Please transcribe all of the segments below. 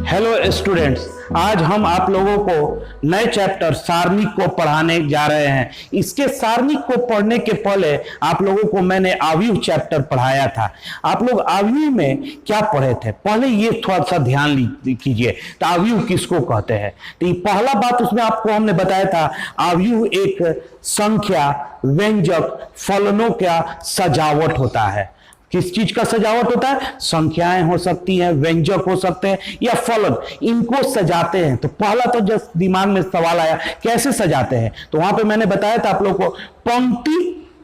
Hello students, आज हम आप लोगों को नए चैप्टर सारणिक को पढ़ाने जा रहे हैं। इसके सारणिक को पढ़ने के पहले आप लोगों को मैंने अवयव चैप्टर पढ़ाया था। आप लोग अवयव में क्या पढ़े थे, पहले ये थोड़ा सा ध्यान कीजिए। तो अवयव किसको कहते हैं? तो ये पहला बात उसमें आपको हमने बताया था, अवयव एक संख्या, व्यंजक, फलनों का सजावट होता है। किस चीज का सजावट होता है? संख्याएं हो सकती हैं, व्यंजक हो सकते हैं या फलन, इनको सजाते हैं। तो पहला तो जस्ट दिमाग में सवाल आया, कैसे सजाते हैं? तो वहां पे मैंने बताया था आप लोगों को,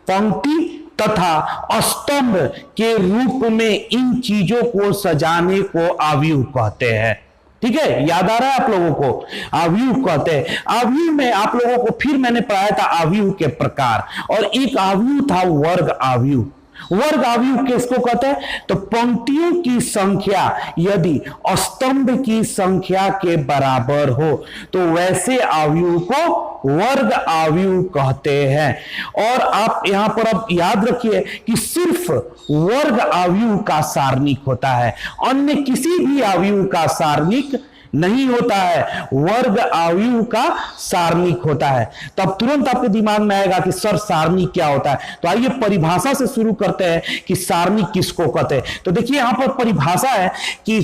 पंक्ति तथा स्तंभ के रूप में इन चीजों को सजाने को अवयव कहते हैं। ठीक है, याद आ रहा है आप लोगों को? अवयव कहते हैं। अवयव में आप लोगों को फिर मैंने पढ़ाया था अवयव के प्रकार, और एक अवयव था वर्ग अवयव। वर्ग अवयव किसको कहते हैं? तो पंक्तियों की संख्या यदि स्तंभ की संख्या के बराबर हो तो वैसे अवयव को वर्ग अवयव कहते हैं। और आप यहां पर अब याद रखिए कि सिर्फ वर्ग अवयव का सारणिक होता है, अन्य किसी भी अवयव का सारणिक नहीं होता है, वर्ग अवयव का सारणिक होता है। तब तुरंत आपके दिमाग में आएगा कि सर सारणिक क्या होता है। तो आइए परिभाषा से शुरू करते हैं कि सारणिक किसको कहते हैं। तो देखिए यहां पर परिभाषा है कि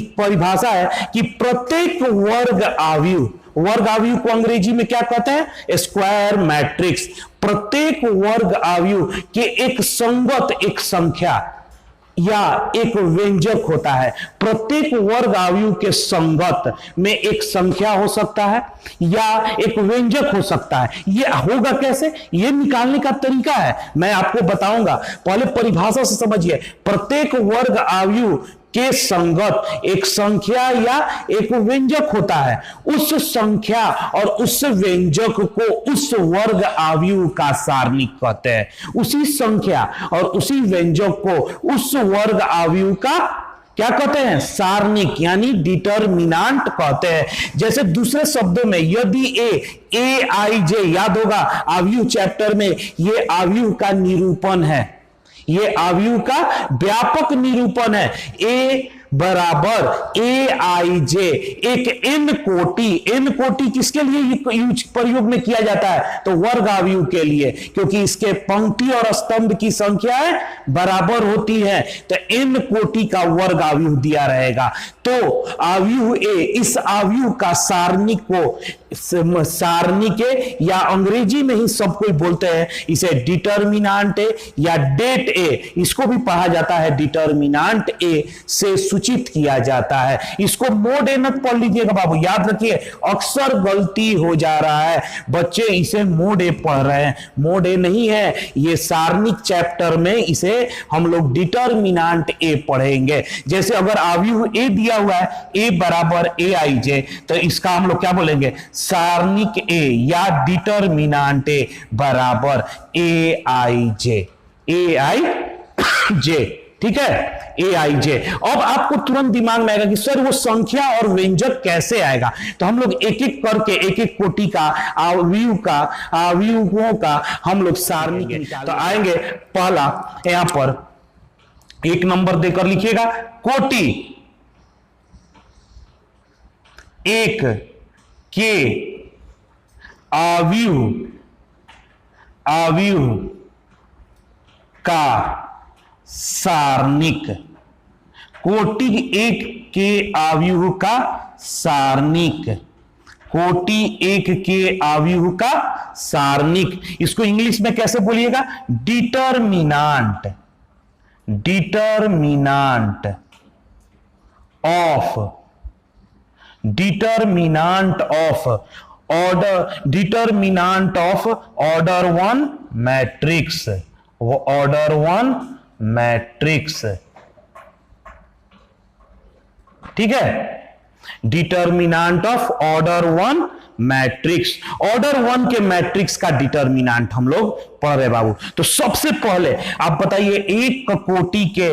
प्रत्येक वर्ग अवयव को अंग्रेजी में क्या कहते हैं? Square matrix. प्रत्येक वर्ग अवयव के एक संगत एक संख्या या एक व्यंजक होता है। प्रत्येक वर्ग अवयव के संगत में एक संख्या हो सकता है या एक व्यंजक हो सकता है। यह होगा कैसे, यह निकालने का तरीका है, मैं आपको बताऊंगा। पहले परिभाषा से समझिए। प्रत्येक वर्ग अवयव के संगत एक संख्या या एक व्यंजक होता है। उस संख्या और उस व्यंजक को उस वर्ग अवयव का सारणिक कहते हैं। उसी संख्या और उसी व्यंजक को उस वर्ग अवयव का क्या कहते हैं? सारणिक, यानी डिटरमिनेंट कहते हैं। जैसे दूसरे शब्दों में, यदि ए आई जे, याद होगा अवयव चैप्टर में, ये अवयव का निरूपण है, ये अवयव का व्यापक निरूपण है। ए बराबर ए आई जे, एक एन कोटि किसके लिए यूज प्रयोग में किया जाता है? तो वर्ग अवयव के लिए, क्योंकि इसके पंक्ति और स्तंभ की संख्याएं बराबर होती हैं। तो एन कोटि का वर्ग अवयव दिया रहेगा। तो अवयव ए, इस अवयव का सारणिक को सारणिक या अंग्रेजी में ही सब कोई बोलते हैं इसे डिटरमिनेंट ए या डेट ए, इसको भी पढ़ा जाता है डिटरमिनेंट ए से सूचित किया जाता है। इसको मोड ए मत पढ़ लीजिएगा बाबू, याद रखिए अक्सर गलती हो जा रहा है, बच्चे इसे मोड ए पढ़ रहे हैं। मोड ए नहीं है, ये सारणिक चैप्टर में इसे हम लोग डिटरमिनेंट ए पढ़ेंगे। जैसे अगर अवयव ए दिया हुआ है, ए बराबर ए आई जे, तो इसका हम लोग क्या बोलेंगे? सारणिक ए या डिटरमिनेंट ए बराबर ए आई जे। ठीक है, ए आई जे। अब आपको तुरंत दिमाग में आएगा कि सर वो संख्या और व्यंजक कैसे आएगा? तो हम लोग एक एक करके एक एक कोटि का अवयवों का हम लोग सारणिक तो आएंगे। पहला यहां पर एक नंबर देकर लिखिएगा, कोटि एक के अवयव का सारणिक। कोटि एक के अवयव का सारणिक, कोटि एक के अवयव का सारणिक। इसको इंग्लिश में कैसे बोलिएगा? Determinant of order one matrix, वो ऑर्डर वन मैट्रिक्स। ठीक है, determinant of order one matrix. Order one के मैट्रिक्स का डिटरमिनेंट हम लोग पढ़ रहे बाबू। तो सबसे पहले आप बताइए एक कोटि के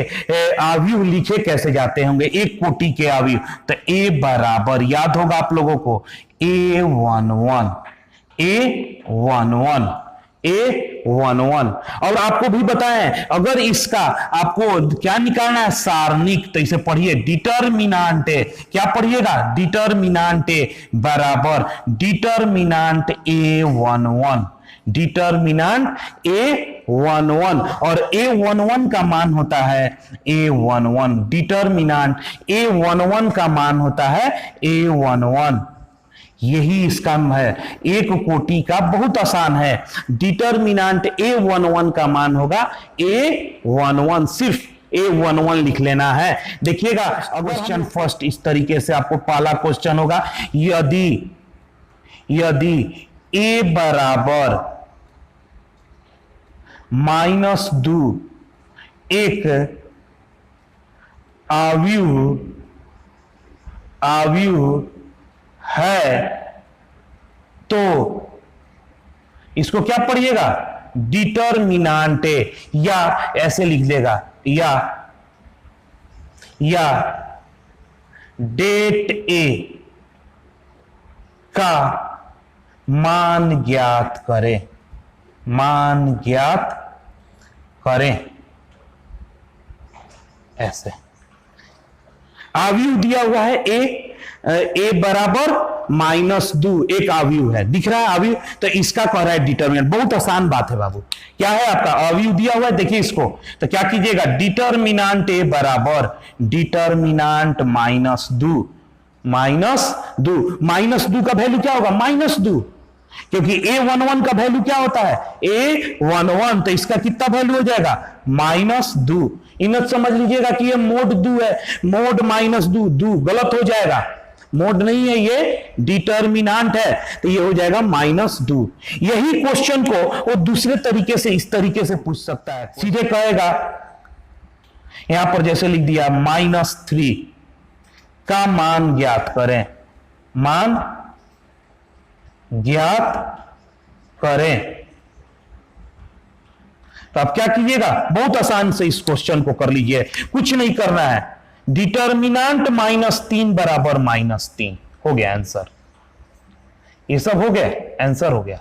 अवयव लिखे कैसे जाते होंगे? एक कोटि के अवयव, तो ए बराबर, याद होगा आप लोगों को, A11 A11। और आपको भी बताएं, अगर इसका आपको क्या निकालना है, सारणिक, तो इसे पढ़िए डिटर्मिनांट ए, क्या पढ़िएगा, डिटर्मिनांट ए बराबर डिटर्मिनांट A11, डिटर्मिनांट A11, और A11 का मान होता है A11, डिटर्मिनांट A11 का मान होता है A11। यही इसका है, एक कोटि का बहुत आसान है, डिटर्मिनांट A11 का मान होगा A11, सिर्फ A11 लिख लेना है। देखिएगा क्वेश्चन फर्स्ट इस तरीके से आपको पहला क्वेश्चन होगा, यदि A बराबर -2 एक आव्यूह है तो इसको क्या पढ़िएगा, डिटर्मिनांट ए, या ऐसे लिख देगा, या डेट ए का मान ज्ञात करें, मान ज्ञात करें। ऐसे आव्यूह दिया हुआ है ए बराबर -2, एक आव्यूह है, दिख रहा है आव्यूह, तो इसका कह रहा है डिटर्मिनेंट। बहुत आसान बात है बाबू, क्या है आपका आव्यूह दिया हुआ है, देखिए इसको, तो क्या कीजिएगा, डिटर्मिनांट ए बराबर डिटर्मिनांट -2, -2 का वैल्यू क्या होगा, -2, क्योंकि A11 का वैल्यू क्या होता है, A11, तो इसका कितना वैल्यू हो जाएगा, -2। इन्हें समझ लीजिएगा कि ये मोड 2 है, मोड -2 गलत हो जाएगा, मोड नहीं है, ये डिटर्मिनांट है, तो ये हो जाएगा -2। यही क्वेश्चन को वो दूसरे तरीके से, इस तरीके से पूछ सकता है, सीधे कहेगा, यहां पर जैसे लिख दिया -3 का मान ज्ञात करें, मान ज्ञात करें। तो आप क्या कीजिएगा, बहुत आसान से इस क्वेश्चन को कर लीजिए, कुछ नहीं करना है, डिटर्मिनांट -3 बराबर -3, हो गया आंसर, ये सब हो गया, आंसर हो गया।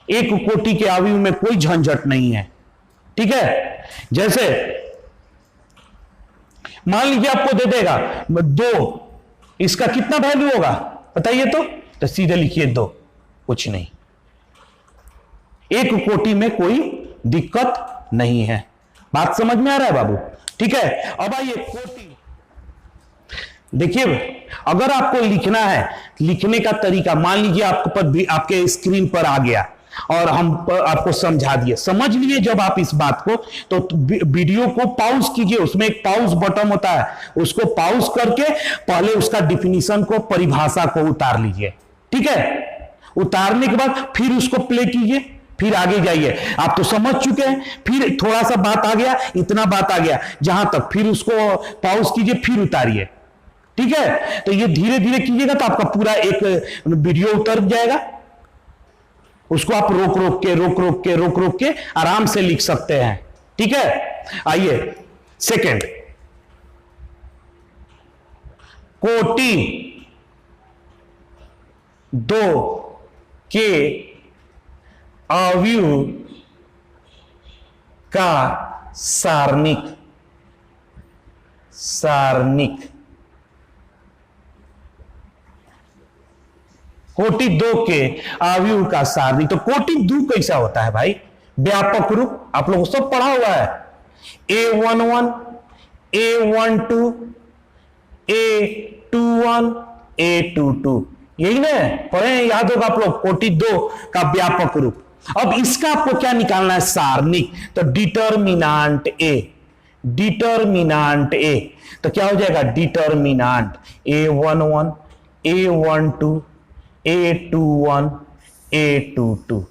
एक कोटि के आव्यूह में कोई झंझट नहीं है, ठीक है। जैसे मान लीजिए आपको दे देगा 2, इसका कितना वैल्यू होगा बताइए, तो सीधे लिखिए 2, कुछ नहीं, एक कोटि में कोई दिक्कत नहीं है। बात समझ में आ रहा है बाबू, ठीक है। अब आइए कोटि, देखिए अगर आपको लिखना है, लिखने का तरीका, मान लीजिए आपके स्क्रीन पर आ गया और हम आपको समझा दिए, समझ लिए जब आप इस बात को, तो वीडियो को पॉज कीजिए, उसमें एक पॉज बटन होता है, उसको पॉज करके पहले उसका डिफिनीशन को, परिभाषा को उतार लीजिए, ठीक है। उतारने के बाद फिर उसको प्ले कीजिए, फिर आगे जाइए, आप तो समझ चुके हैं, फिर थोड़ा सा बात आ गया, इतना बात आ गया जहां तक, फिर उसको पॉज कीजिए, फिर उतारिए, ठीक है। तो ये धीरे धीरे कीजिएगा तो आपका पूरा एक वीडियो उतर जाएगा, उसको आप रोक रोक के आराम से लिख सकते हैं, ठीक है। आइए सेकंड, कोटि 2 के आव्यूह का सारणिक, कोटि 2 के आव्यूह का सारणिक। तो कोटि 2 कैसा होता है भाई, व्यापक रूप, आप लोगों को सब पढ़ा हुआ है, A11, A12, A21, A22, यही ना पढ़े, याद होगा आप लोग, कोटि 2 का व्यापक रूप। अब इसका आपको क्या निकालना है, सारणिक, तो डिटर्मिनांट ए, तो क्या हो जाएगा, determinant A11, A12, A21, A22,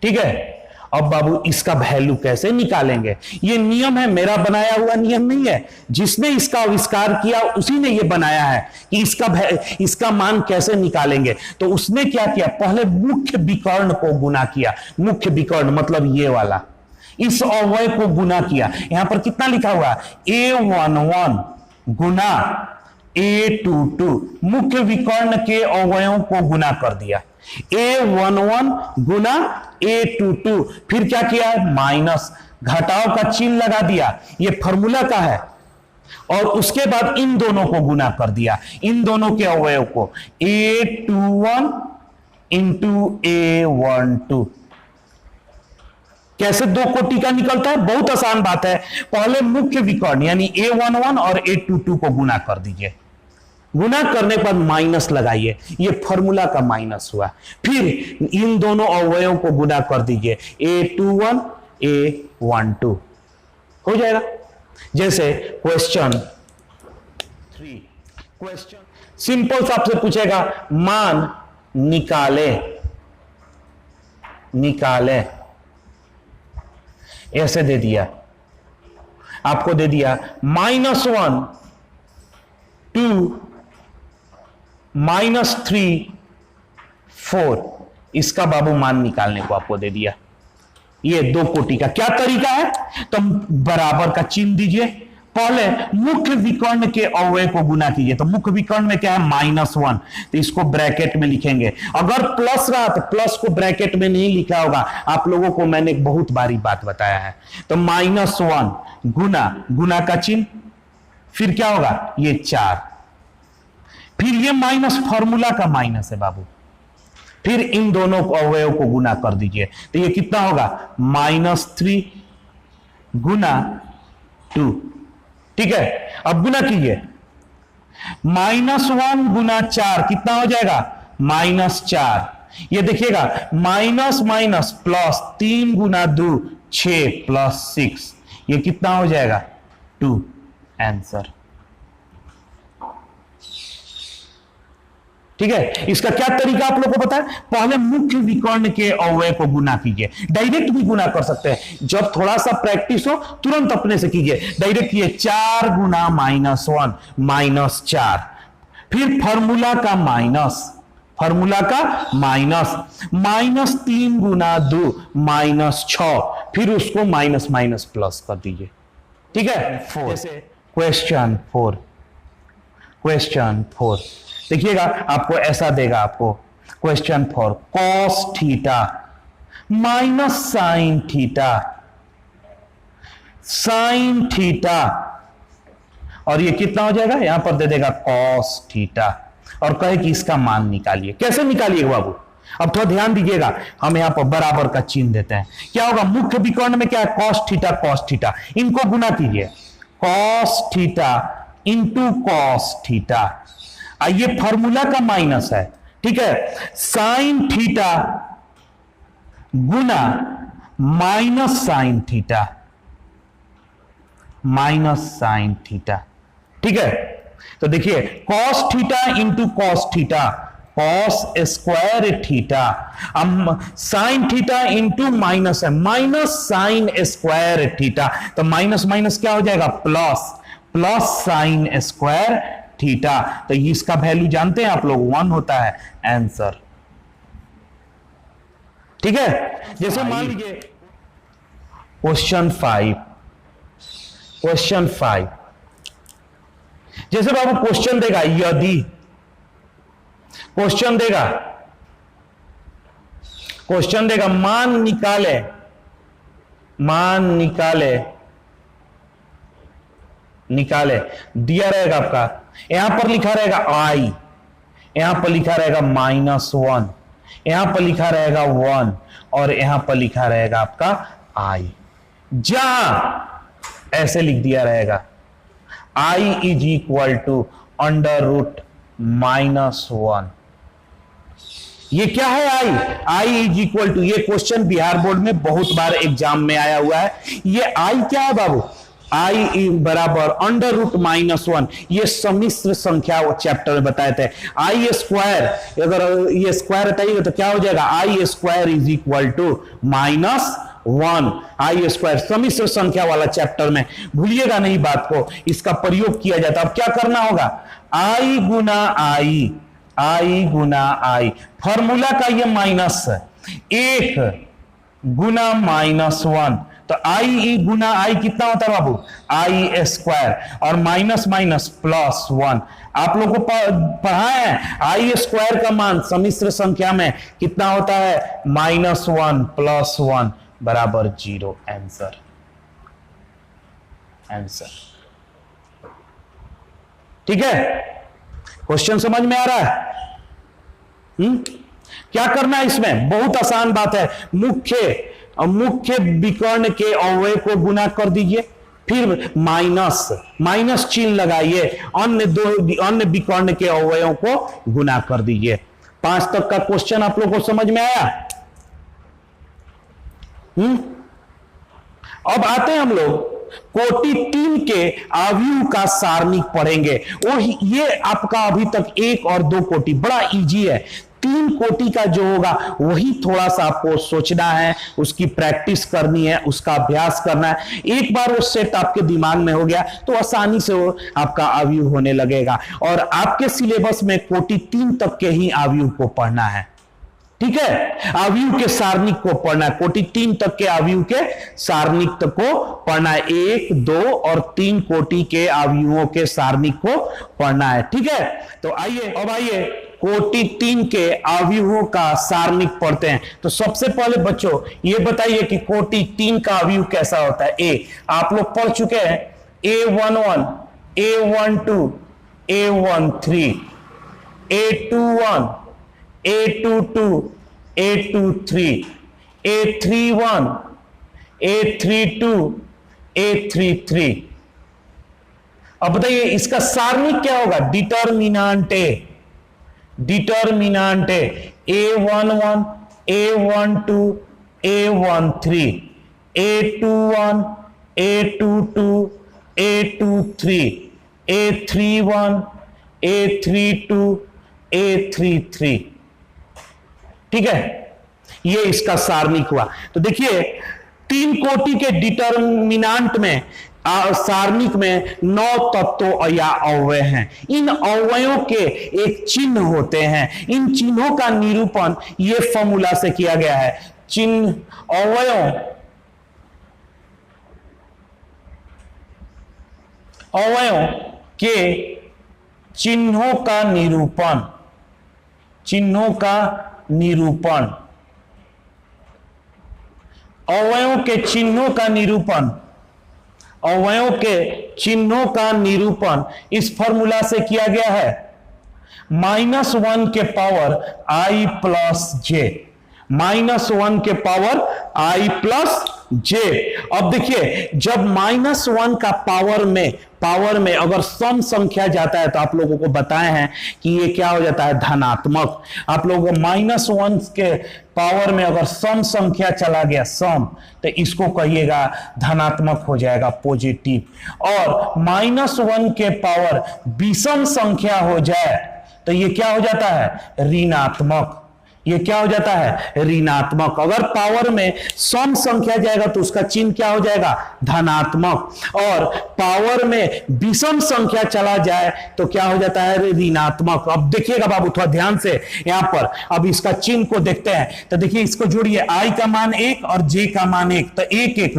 ठीक है। अब बाबू इसका वैल्यू कैसे निकालेंगे, ये नियम है, मेरा बनाया हुआ नियम नहीं है, जिसने इसका आविष्कार किया उसी ने ये बनाया है कि इसका मान कैसे निकालेंगे। तो उसने क्या किया, पहले मुख्य विकर्ण को गुना किया, मुख्य विकर्ण मतलब ये वाला, इस अवयव को गुना किया, यहां पर कितना लिखा हुआ, A11 गुना A22, मुख्य विकर्ण के अवयवों को गुना कर दिया, A11 गुना A22, फिर क्या किया है, माइनस, घटाव का चिन्ह लगा दिया, ये फॉर्मूला का है, और उसके बाद इन दोनों को गुना कर दिया, इन दोनों के अवयव को, A21 इंटू A12। कैसे दो कोटि का निकलता है, बहुत आसान बात है। पहले मुख्य विकर्ण यानी A11 और A22 को गुना कर दीजिए, गुना करने पर माइनस लगाइए, ये फॉर्मूला का माइनस हुआ। फिर इन दोनों अवयवों को गुना कर दीजिए, A21 A12 हो जाएगा। जैसे क्वेश्चन 3, क्वेश्चन सिंपल सा आपसे पूछेगा, मान निकाले, ऐसे दे दिया, आपको दे दिया -1 2 -3 4, इसका बाबू मान निकालने को आपको दे दिया। ये दो कोटि का क्या तरीका है, तो बराबर का चिन्ह दीजिए, पहले मुख्य विकर्ण के अवयव को गुना कीजिए। तो मुख्य विकर्ण में क्या है, -1, तो इसको ब्रैकेट में लिखेंगे। अगर प्लस रहा तो प्लस को ब्रैकेट में नहीं लिखा होगा, आप लोगों को मैंने बहुत बारी बात बताया है। तो -1 गुना का चिन्ह, फिर क्या होगा, ये 4, फिर ये माइनस फॉर्मूला का माइनस है बाबू, फिर इन दोनों अवयव को गुना कर दीजिए, तो ये कितना होगा, -3 गुना 2, ठीक है। अब गुना कीजिए, -1 गुना 4 कितना हो जाएगा, -4। ये देखिएगा माइनस माइनस प्लस, 3 गुना 2 6 प्लस 6, ये कितना हो जाएगा, 2, आंसर। ठीक है, इसका क्या तरीका आप लोगों को पता है, पहले मुख्य विकर्ण के अवयव को गुना कीजिए, डायरेक्ट भी गुना कर सकते हैं, जब थोड़ा सा प्रैक्टिस हो तुरंत अपने से कीजिए, डायरेक्ट कीजिए, 4 गुना -1 -4, फिर फॉर्मूला का माइनस, -3 गुना 2 -6, फिर उसको माइनस माइनस प्लस कर दीजिए, ठीक है। जैसे क्वेश्चन 4 देखिएगा, आपको ऐसा देगा, आपको question 4 cos theta minus sine theta, और ये कितना हो जाएगा, यहां पर दे देगा cos थीटा, और कहे कि इसका मान निकालिए। कैसे निकालिएगा बाबू, अब थोड़ा ध्यान दीजिएगा, हम यहां पर बराबर का चिन्ह देते हैं। क्या होगा, मुख्य विकर्ण में क्या है, cos थीटा, इनको गुना कीजिए, cos theta into cos theta, ये फॉर्मूला का माइनस है, ठीक है। साइन थीटा गुना माइनस साइन थीटा, ठीक है। तो देखिए cos theta into cos theta, cos square theta, अब साइन थीटा इंटू माइनस है, माइनस साइन स्क्वायर थीटा, तो माइनस माइनस क्या हो जाएगा, प्लस साइन स्क्वायर थीटा, तो इसका वैल्यू जानते हैं आप लोग, 1 होता है, आंसर, ठीक है। जैसे मान लीजिए क्वेश्चन 5, जैसे बाबू क्वेश्चन देगा, यदि क्वेश्चन देगा मान निकाले दिया रहेगा आपका, यहां पर लिखा रहेगा I, यहां पर लिखा रहेगा -1, यहां पर लिखा रहेगा 1, और यहां पर लिखा रहेगा आपका I, जहां ऐसे लिख दिया रहेगा I इज इक्वल टू √-1। ये क्या है, I इज इक्वल टू, ये क्वेश्चन बिहार बोर्ड में बहुत बार एग्जाम में आया हुआ है। ये I क्या है बाबू, I बराबर √-1, ये सम्मिश्र संख्या चैप्टर में बताए थे। I स्क्वायर, अगर ये स्क्वायर हटाइएगा तो क्या हो जाएगा, I square is equal to -1, I square सम्मिश्र संख्या वाला चैप्टर में, भूलिएगा नहीं बात को, इसका प्रयोग किया जाता है। अब क्या करना होगा, I गुना I, फॉर्मूला का ये माइनस 1 गुना -1, तो आई गुना आई कितना होता है बाबू, आई स्क्वायर, और माइनस माइनस प्लस 1। आप लोगों को पढ़ा है आई स्क्वायर का मान सम्मिश्र संख्या में कितना होता है, -1 + 1 बराबर 0। आंसर ठीक है, क्वेश्चन समझ में आ रहा है? क्या करना है इसमें, बहुत आसान बात है। मुख्य विकर्ण के अवयव को गुना कर दीजिए, फिर माइनस चिन्ह लगाइए, अन्य विकर्ण के अवयवों को गुना कर दीजिए। 5 तक का क्वेश्चन आप लोगों को समझ में आया? अब आते हैं हम लोग कोटि 3 के अवयव का सारणिक पढ़ेंगे। वो ये आपका अभी तक 1 और 2 कोटि बड़ा इजी है। 3 कोटि का जो होगा वही थोड़ा सा आपको सोचना है, उसकी प्रैक्टिस करनी है, उसका अभ्यास करना है। एक बार वो सेट आपके दिमाग में हो गया तो आसानी से वो आपका अवयव होने लगेगा। और आपके सिलेबस में कोटि 3 तक के ही अवयव को पढ़ना है, ठीक है, अवयव के सारणिक को पढ़ना है। कोटि 3 तक के अवयव के सारणिक तक को पढ़ना है। 1, 2 और 3 कोटि के अवयवों के सारणिक को पढ़ना है, ठीक है। तो आइए कोटि 3 के अवयवों का सारणिक पढ़ते हैं। तो सबसे पहले बच्चों ये बताइए कि कोटि 3 का अवयव कैसा होता है। ए आप लोग पढ़ चुके हैं, A11, A12, A13, A21, A22, A23, A31, A32, A33। अब बताइए इसका सारणिक क्या होगा, determinant A11, A12, A13, A21, A22, A23, A31, A32, A33, ठीक है, ये इसका सारणिक हुआ। तो देखिए 3 कोटि के डिटर्मिनेंट में सारणिक में 9 तत्व या अवयव हैं। इन अवयवों के एक चिन्ह होते हैं। इन चिन्हों का निरूपण ये फॉर्मूला से किया गया है। चिन्ह अवयवों के चिन्हों का निरूपण, अवयवों के चिन्हों का निरूपण इस फॉर्मूला से किया गया है, -1 के पावर i प्लस जे, -1 के पावर i प्लस जे। अब देखिए जब -1 का पावर में अगर सम संख्या जाता है तो आप लोगों को बताए हैं कि ये क्या हो जाता है, धनात्मक। आप लोगों को -1 के पावर में अगर सम संख्या चला गया, सम, तो इसको कहिएगा धनात्मक हो जाएगा, पॉजिटिव। और -1 के पावर विषम संख्या हो जाए तो ये क्या हो जाता है, ऋणात्मक। ये क्या हो जाता है, ऋणात्मक। अगर पावर में सम संख्या जाएगा तो उसका चिन्ह क्या हो जाएगा, धनात्मक। और पावर में विषम संख्या चला जाए तो क्या हो जाता है, ऋणात्मक। अब देखिएगा बाबू थोड़ा ध्यान से यहां पर, अब इसका चिन्ह को देखते हैं। तो देखिए इसको जोड़िए, i का मान 1 और j का मान 1, तो 1 1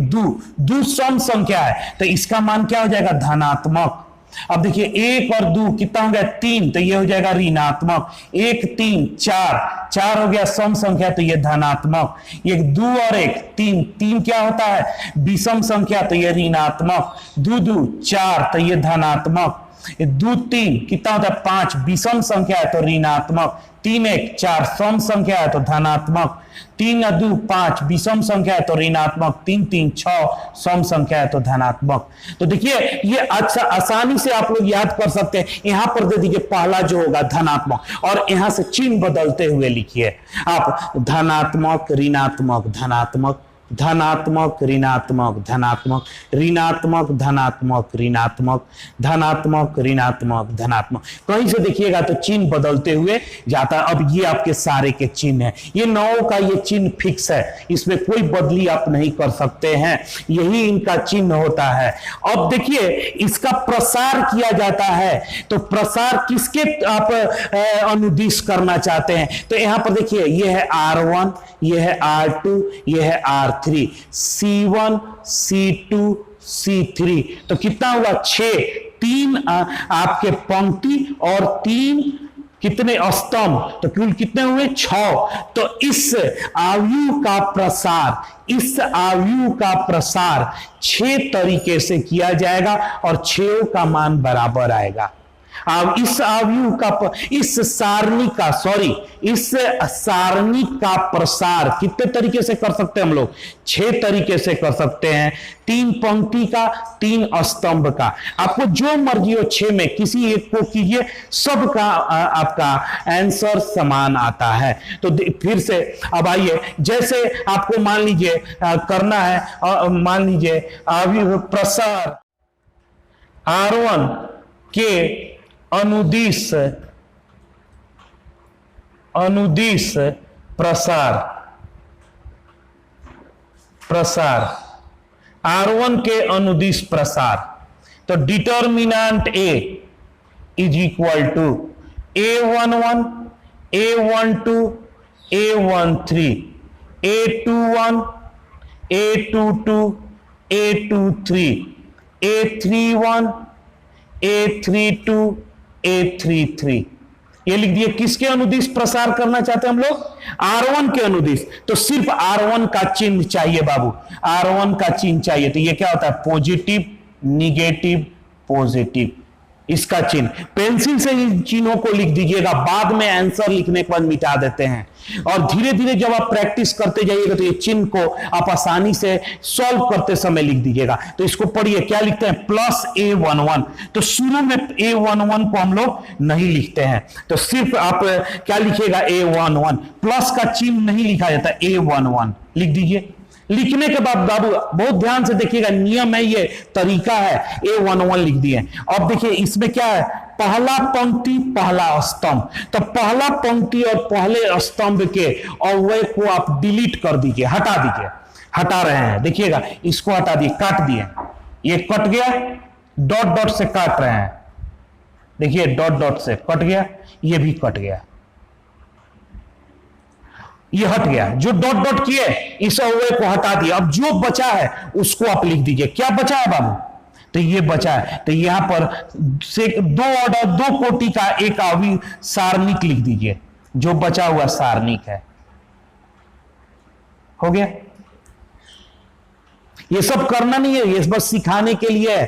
2 सम संख्या है तो इसका मान क्या हो जाएगा, धनात्मक। अब देखिए 1 और 2 कितना हो गया, 3, तो ये हो जाएगा ऋणात्मक। 1 3 4 हो गया सम संख्या तो ये धनात्मक। ये 2 और 1 3 क्या होता है, विषम संख्या तो ये ऋणात्मक। 2 2 4 तो ये धनात्मक। 2 3 कितना होता है, 5 विषम संख्या है तो ऋणात्मक। 3 1 4 सम संख्या है तो धनात्मक। 3 2 5 विषम संख्या है तो ऋणात्मक। 3 3 6 सम संख्या है तो धनात्मक। तो देखिए ये अच्छा आसानी से आप लोग याद कर सकते हैं। यहां पर दे दीजिए पहला जो होगा धनात्मक, और यहां से चिन्ह बदलते हुए लिखिए आप, धनात्मक ऋणात्मक धनात्मक, धनात्मक ऋणात्मक धनात्मक, ऋणात्मक धनात्मक ऋणात्मक, धनात्मक ऋणात्मक धनात्मक। कहीं से देखिएगा तो चिन्ह बदलते हुए जाता है। अब ये आपके सारे के चिन्ह है, ये 9 का ये चिन्ह फिक्स है, इसमें कोई बदली आप नहीं कर सकते हैं, यही इनका चिन्ह होता है। अब देखिए इसका प्रसार किया जाता है, तो प्रसार किसके आप अनुदिश करना चाहते हैं, तो यहां पर देखिए ये है R1, ये है R2, ये है R3। R3, C1 C2 C3, तो कितना हुआ 6, 3 आपके पंक्ति और 3 कितने स्तंभ, तो कुल कितने हुए 6। तो इस आयु का प्रसार 6 तरीके से किया जाएगा और 6 का मान बराबर आएगा। अब इस सारणी का प्रसार कितने तरीके से कर सकते हैं हम लोग, 6 तरीके से कर सकते हैं। 3 पंक्ति का, 3 स्तंभ का, आपको जो मर्जी हो 6 में किसी एक को कीजिए, सबका आपका आंसर समान आता है। तो फिर से अब आइए, जैसे आपको मान लीजिए करना है, मान लीजिए प्रसार R1 के अनुदिश प्रसार R1 के अनुदिश प्रसार, तो determinant A is equal to A11 A12 A13 A21 A22 A23 A31 A32 A33, ये लिख दिए। किसके अनुदिश प्रसार करना चाहते हैं हम लोग, R1 के अनुदिश। तो सिर्फ R1 का चिन्ह चाहिए बाबू, R1 का चिन्ह चाहिए। तो ये क्या होता है, पॉजिटिव निगेटिव पॉजिटिव, इसका चिन्ह पेंसिल से इन चिन्हों को लिख दीजिएगा, बाद में आंसर लिखने पर मिटा देते हैं। और धीरे धीरे जब आप प्रैक्टिस करते जाइएगा तो ये चिन्ह को आप आसानी से सॉल्व करते समय लिख दीजिएगा। तो इसको पढ़िए, क्या लिखते हैं, प्लस A11। तो शुरू में A11 को हम लोग नहीं लिखते हैं, तो सिर्फ आप क्या लिखिएगा, A11, प्लस का चिन्ह नहीं लिखा जाता, A11 लिख दीजिए। लिखने के बाद बाबू बहुत ध्यान से देखिएगा, नियम है, ये तरीका है, A11 लिख दिए। अब देखिए इसमें क्या है, पहला पंक्ति पहला स्तंभ, तो पहला पंक्ति और पहले स्तंभ के अव्यय को आप डिलीट कर दीजिए, हटा दीजिए। हटा रहे हैं, देखिएगा इसको हटा दिए, काट दिए, ये कट गया, डॉट डॉट से काट रहे हैं, देखिए डॉट डॉट से कट गया, ये भी कट गया, ये हट गया। जो डॉट डॉट किए इस अव्यय को हटा दिया। अब जो बचा है उसको आप लिख दीजिए, क्या बचा है बाबू, तो ये बचा है। तो यहां पर से 2 ऑर्डर 2 कोटि का एक अवयव सारणिक लिख दीजिए, जो बचा हुआ सारणिक है। हो गया, ये सब करना नहीं है, ये बस सिखाने के लिए है।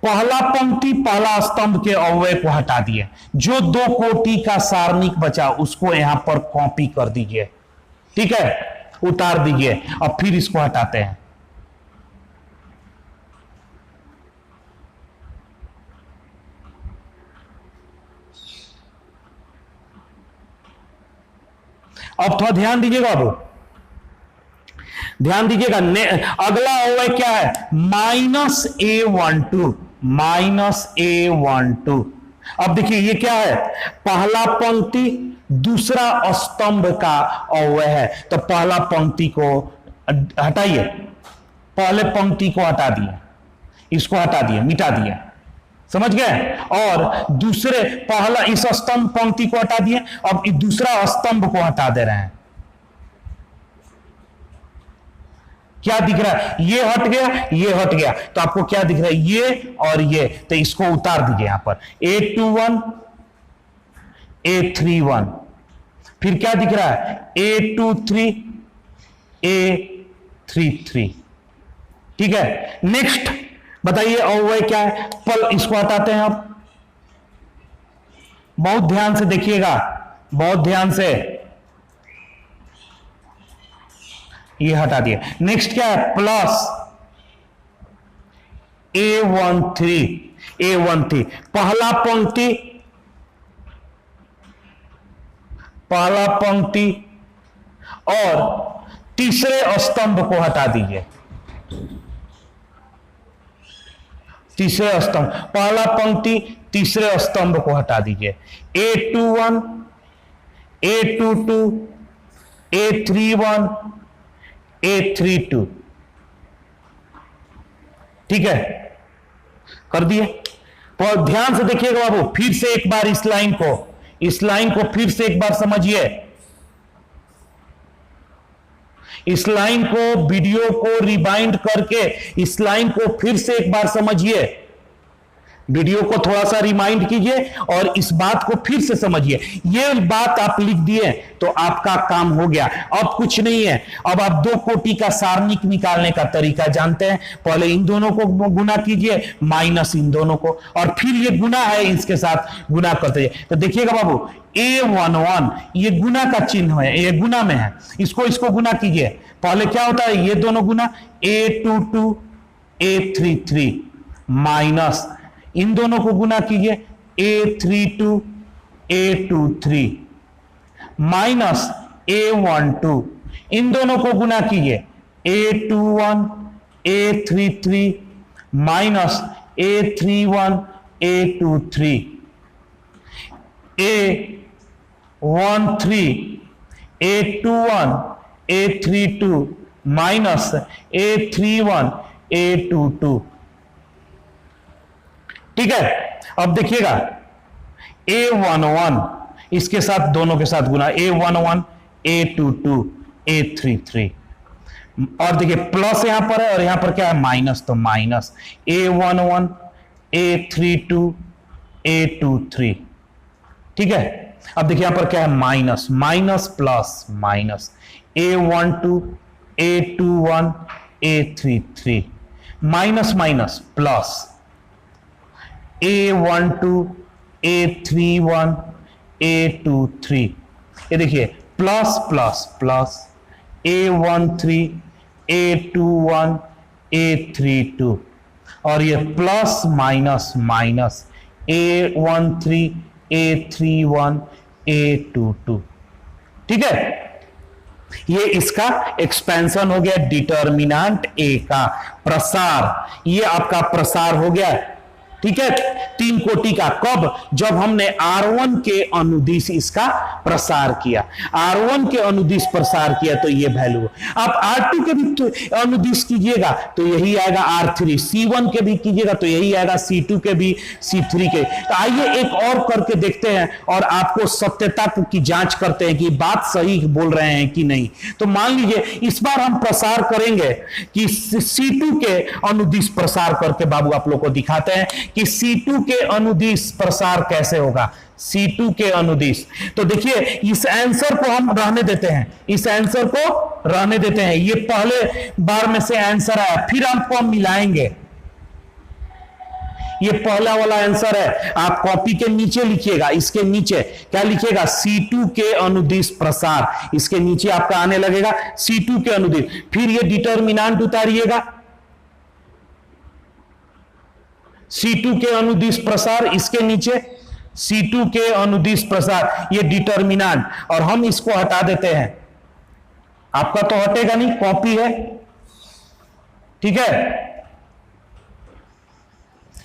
पहला पंक्ति पहला स्तंभ के अव्यय को हटा दिए, जो 2 कोटि का सारणिक बचा उसको यहां पर कॉपी कर दीजिए, ठीक है, उतार दीजिए। अब फिर इसको हटाते हैं, अब थोड़ा ध्यान दीजिएगा बाबू, ध्यान दीजिएगा। अगला अव्यय क्या है, -A12, -A12। अब देखिए ये क्या है, पहला पंक्ति दूसरा स्तंभ का अव्यय है। तो पहला पंक्ति को हटाइए, पहले पंक्ति को हटा दिए, इसको हटा दिए, मिटा दिया, समझ गए। और दूसरे पहला इस स्तंभ पंक्ति को हटा दिए, अब दूसरा स्तंभ को हटा दे रहे हैं। क्या दिख रहा है, ये हट गया, ये हट गया, तो आपको क्या दिख रहा है, ये और ये, तो इसको उतार दीजिए यहां पर, A21 A31। फिर क्या दिख रहा है, A23 A33, ठीक है। नेक्स्ट बताइए अव्यय क्या है, पल, इसको हटाते हैं आप, बहुत ध्यान से देखिएगा, बहुत ध्यान से, ये हटा दिया। नेक्स्ट क्या है, प्लस A13 पहला पंक्ति और तीसरे स्तंभ को हटा दीजिए, तीसरे स्तंभ, पहला पंक्ति तीसरे स्तंभ को हटा दीजिए। A21 A22 A31 A32, ठीक है, कर दिए। तो ध्यान से देखिएगा बाबू, फिर से एक बार इस लाइन को फिर से एक बार समझिए। इस लाइन को, वीडियो को रिवाइंड करके इस लाइन को फिर से एक बार समझिए, वीडियो को थोड़ा सा रिमाइंड कीजिए और इस बात को फिर से समझिए। ये बात आप लिख दिए तो आपका काम हो गया। अब कुछ नहीं है, अब आप दो कोटि का सारणिक निकालने का तरीका जानते हैं। पहले इन दोनों को गुना कीजिए माइनस इन दोनों को, और फिर ये गुना है इसके साथ गुना करते जाइए। तो देखिएगा बाबू, A11 ये गुना का चिन्ह है, ये गुना में है, इसको गुना कीजिए। पहले क्या होता है, ये दोनों गुना A22 A33 माइनस इन दोनों को गुना कीजिए A32 A23 माइनस A12 इन दोनों को गुना कीजिए A21 A33 minus A31 A23 A13 A21 A32 minus A31 A22। ठीक है, अब देखिएगा A11 इसके साथ दोनों के साथ गुना A11 A22 A33, और देखिए प्लस यहां पर है और यहां पर क्या है माइनस, तो माइनस A11 A32 A23। ठीक है, अब देखिए यहां पर क्या है minus, minus plus minus A12 A21 A33 minus minus plus A12 A31 A23। ये देखिए plus plus plus A13 A21 A32, और ये plus minus minus A13 A31 A22। ठीक है, ये इसका एक्सपेंशन हो गया, डिटर्मिनेंट A का प्रसार, ये आपका प्रसार हो गया। ठीक है, तीन कोटि का, कब, जब हमने R1 के अनुदिश इसका प्रसार किया, R1 के अनुदिश प्रसार किया तो ये वैल्यू। आप R2 के भी अनुदिश कीजिएगा तो यही आएगा R3, C1 के भी कीजिएगा तो यही आएगा, C2 के भी, C3 के। तो आइए एक और करके देखते हैं और आपको सत्यता की जांच करते हैं कि बात सही बोल रहे हैं कि नहीं। तो मान लीजिए इस बार हम प्रसार करेंगे कि C2 के अनुदिश प्रसार करके बाबू आप लोग को दिखाते हैं कि C2 के अनुदिश प्रसार कैसे होगा। C2 के अनुदिश, तो देखिए इस आंसर को हम रहने देते हैं, इस आंसर को रहने देते हैं, ये पहले बार में से आंसर आया, फिर आपको हम मिलाएंगे। ये पहला वाला आंसर है, आप कॉपी के नीचे लिखिएगा, इसके नीचे क्या लिखिएगा, C2 के अनुदिश प्रसार, इसके नीचे आपका आने लगेगा C2 के अनुदिश, फिर ये डिटर्मिनेंट उतारिएगा, C2 के अनुदिश प्रसार, इसके नीचे C2 के अनुदिश प्रसार, ये डिटर्मिनेंट, और हम इसको हटा देते हैं। आपका तो हटेगा नहीं, कॉपी है। ठीक है,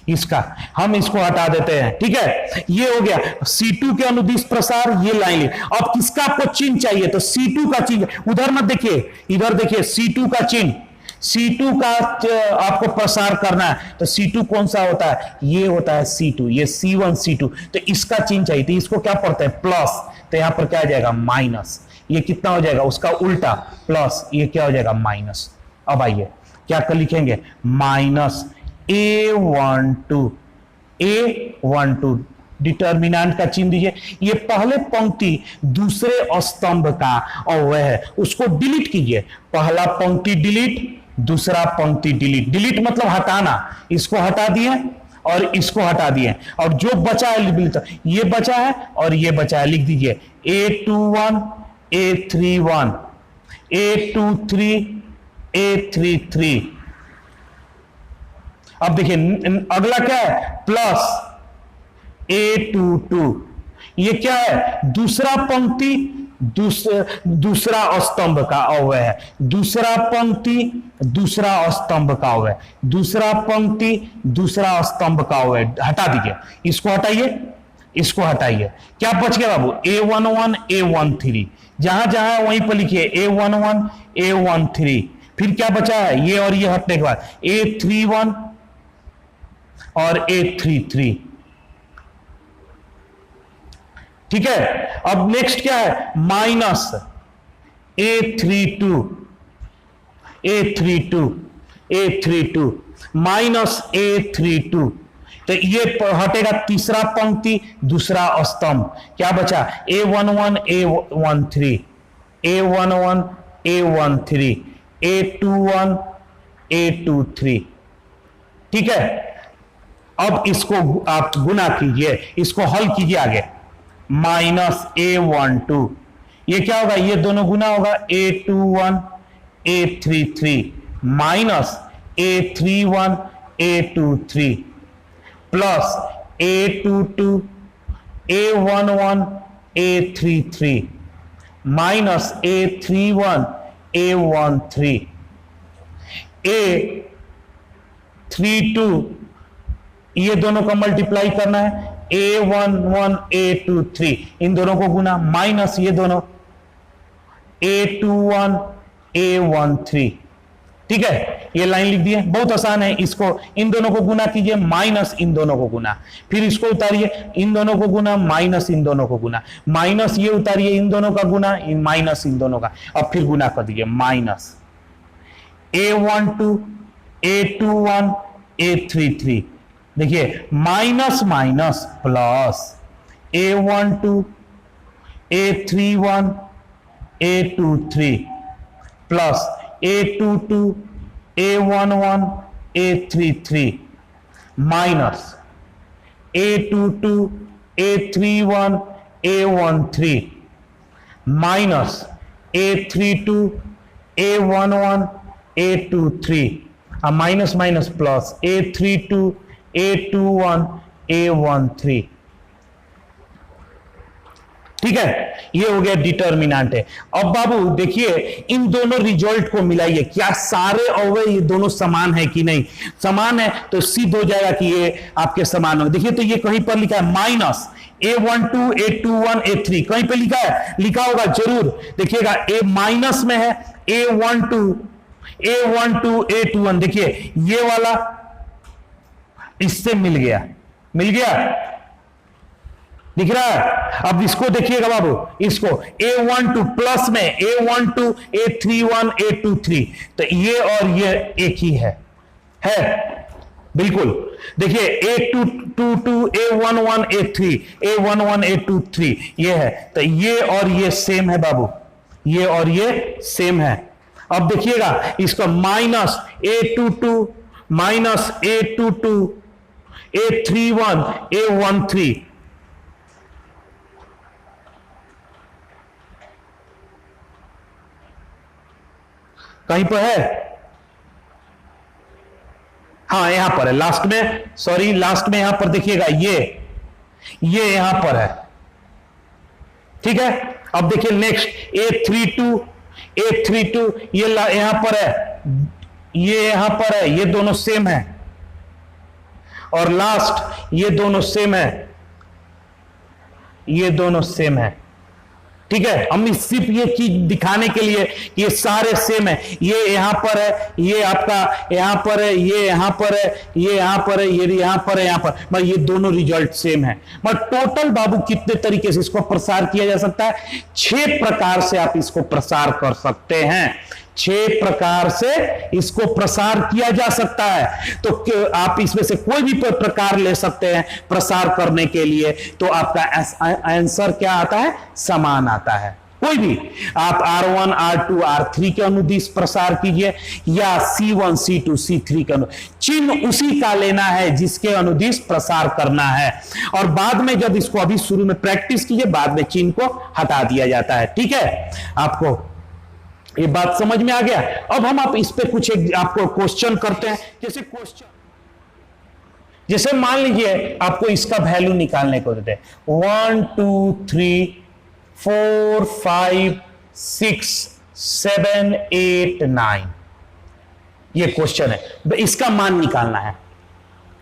इसका हम इसको हटा देते हैं। ठीक है, ये हो गया C2 के अनुदिश प्रसार, ये लाइन। अब किसका आपको चिन्ह चाहिए, तो C2 का चिन्ह, उधर मत देखिए, इधर देखिए C2 का चिन्ह, C2 का आपको प्रसार करना है। तो C2 कौन सा होता है, ये होता है C2, ये C1 C2, तो इसका चिन्ह चाहिए। तो इसको क्या पढ़ते हैं, प्लस, तो यहां पर क्या आ जाएगा माइनस, ये कितना हो जाएगा उसका उल्टा प्लस, ये क्या हो जाएगा माइनस। अब आइए क्या कर लिखेंगे, माइनस A12 A12, डिटर्मिनेंट का चिन्ह दीजिए। ये पहले पंक्ति दूसरे स्तंभ का अव्यय है, उसको डिलीट कीजिए। पहला पंक्ति डिलीट, दूसरा पंक्ति डिलीट, डिलीट मतलब हटाना, इसको हटा दिए और इसको हटा दिए, और जो बचा है ये बचा है और ये बचा है, लिख दीजिए A21 A31 A23 A33। अब देखिए अगला क्या है, प्लस A22, ये क्या है, दूसरा पंक्ति दूसरा स्तंभ का अव्यय है, दूसरा पंक्ति दूसरा स्तंभ का अव्यय, दूसरा पंक्ति दूसरा स्तंभ का अव्यय, हटा दीजिए, इसको हटाइए, इसको हटाइए। क्या बच गया बाबू, A11 A13, जहां जहां है वहीं पर लिखिए A11 A13। फिर क्या बचा है, ये और ये हटने के बाद A31 और A33। ठीक है, अब नेक्स्ट क्या है, minus A32 A32 minus A32, तो ये हटेगा तीसरा पंक्ति दूसरा स्तंभ, क्या बचा A11 A13 A11 A13 A21 A23, ठीक है। अब इसको आप गुना कीजिए, इसको हल कीजिए आगे, माइनस A12, ये क्या होगा, ये दोनों गुना होगा A21 A33 minus A31 A23 plus A22 A11 A33 minus A31 A13 A32, ये दोनों का मल्टीप्लाई करना है, A11 A23 इन दोनों को गुना माइनस ये दोनों A21 A13, ठीक है। ये लाइन लिख दिए, बहुत आसान है। इसको इन दोनों को गुना कीजिए माइनस इन दोनों को गुना, फिर इसको उतारिए इन दोनों को गुना माइनस इन दोनों को गुना, माइनस ये उतारिए इन दोनों का गुना माइनस इन दोनों का, अब फिर गुना कर दीजिए माइनस A12 A21 A33, देखिए minus minus plus A12 A31 A23 plus A22 A11 A33 minus A22 A31 A13 minus A32 A11 A23, minus minus plus A32 A21 A13, ठीक है। ये हो गया डिटर्मिनेंट है। अब बाबू देखिए इन दोनों रिजल्ट को मिलाइए, क्या सारे अवयव ये दोनों समान है कि नहीं, समान है तो सिद्ध हो जाएगा कि ये आपके समान होंगे। देखिए तो ये कहीं पर लिखा है माइनस A12 A21 A3, कहीं पे लिखा है, लिखा होगा जरूर, देखिएगा A माइनस में है A12 A21 देखिए ये वाला इससे मिल गया, मिल गया, दिख रहा है। अब इसको देखिएगा बाबू, इसको A12 प्लस में A12 A31 A23, तो ये और ये एक ही है बिल्कुल। देखिए A222 A11 A3 A11 A23 ये है, तो ये और ये सेम है बाबू, ये और ये सेम है। अब देखिएगा इसका minus A22 minus A22 A31 A13, कहीं पर है, हाँ यहां पर है लास्ट में, सॉरी लास्ट में यहां पर देखिएगा ये यहां पर है, ठीक है। अब देखिए नेक्स्ट A32 ये यहां पर है, ये यहां पर है, ये दोनों सेम है, और लास्ट ये दोनों सेम है, ये दोनों सेम है, ठीक है। हम सिर्फ ये चीज दिखाने के लिए कि ये सारे सेम है, ये यहां पर है, ये आपका यहां पर है, ये यहां पर है, ये यहां पर है, ये यहां पर है, यहां पर, मगर ये दोनों रिजल्ट सेम है। मगर टोटल बाबू कितने तरीके से इसको प्रसार किया जा सकता है, 6 प्रकार से आप इसको प्रसार कर सकते हैं, 6 प्रकार से इसको प्रसार किया जा सकता है। तो आप इसमें से कोई भी प्रकार ले सकते हैं प्रसार करने के लिए, तो आपका आंसर क्या आता है, समान आता है। कोई भी आप R1 R2 R3 के अनुदिश प्रसार कीजिए, या C1 C2 C3 के चिन्ह उसी का लेना है जिसके अनुदिश प्रसार करना है, और बाद में जब इसको अभी शुरू में प्रैक्टिस कीजिए, बाद में चिन्ह को हटा दिया जाता है, ठीक है। आपको ये बात समझ में आ गया। अब हम आप इस पे कुछ एक आपको क्वेश्चन करते हैं, जैसे मान लीजिए आपको इसका वैल्यू निकालने को देते हैं 1 2 3 4 5 6 7 8 9, ये क्वेश्चन है, इसका मान निकालना है,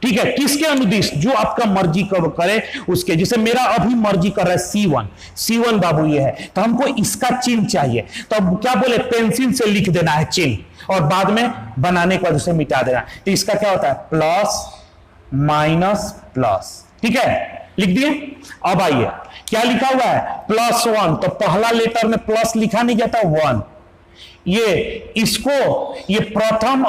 ठीक है। किसके अनुदिश, जो आपका मर्जी करे उसके, जैसे मेरा अभी मर्जी कर रहा है C1 बाबू ये है, तो हमको इसका चिन्ह चाहिए, तो अब क्या बोले, पेंसिल से लिख देना है चिन्ह, और बाद में बनाने के बाद उसे मिटा देना। तो इसका क्या होता है, प्लस माइनस प्लस, ठीक है, लिख दिए। अब आइए क्या लिखा हुआ है, +1, तो पहला लेटर में प्लस लिखा नहीं जाता 1, ये इसको, ये प्रथम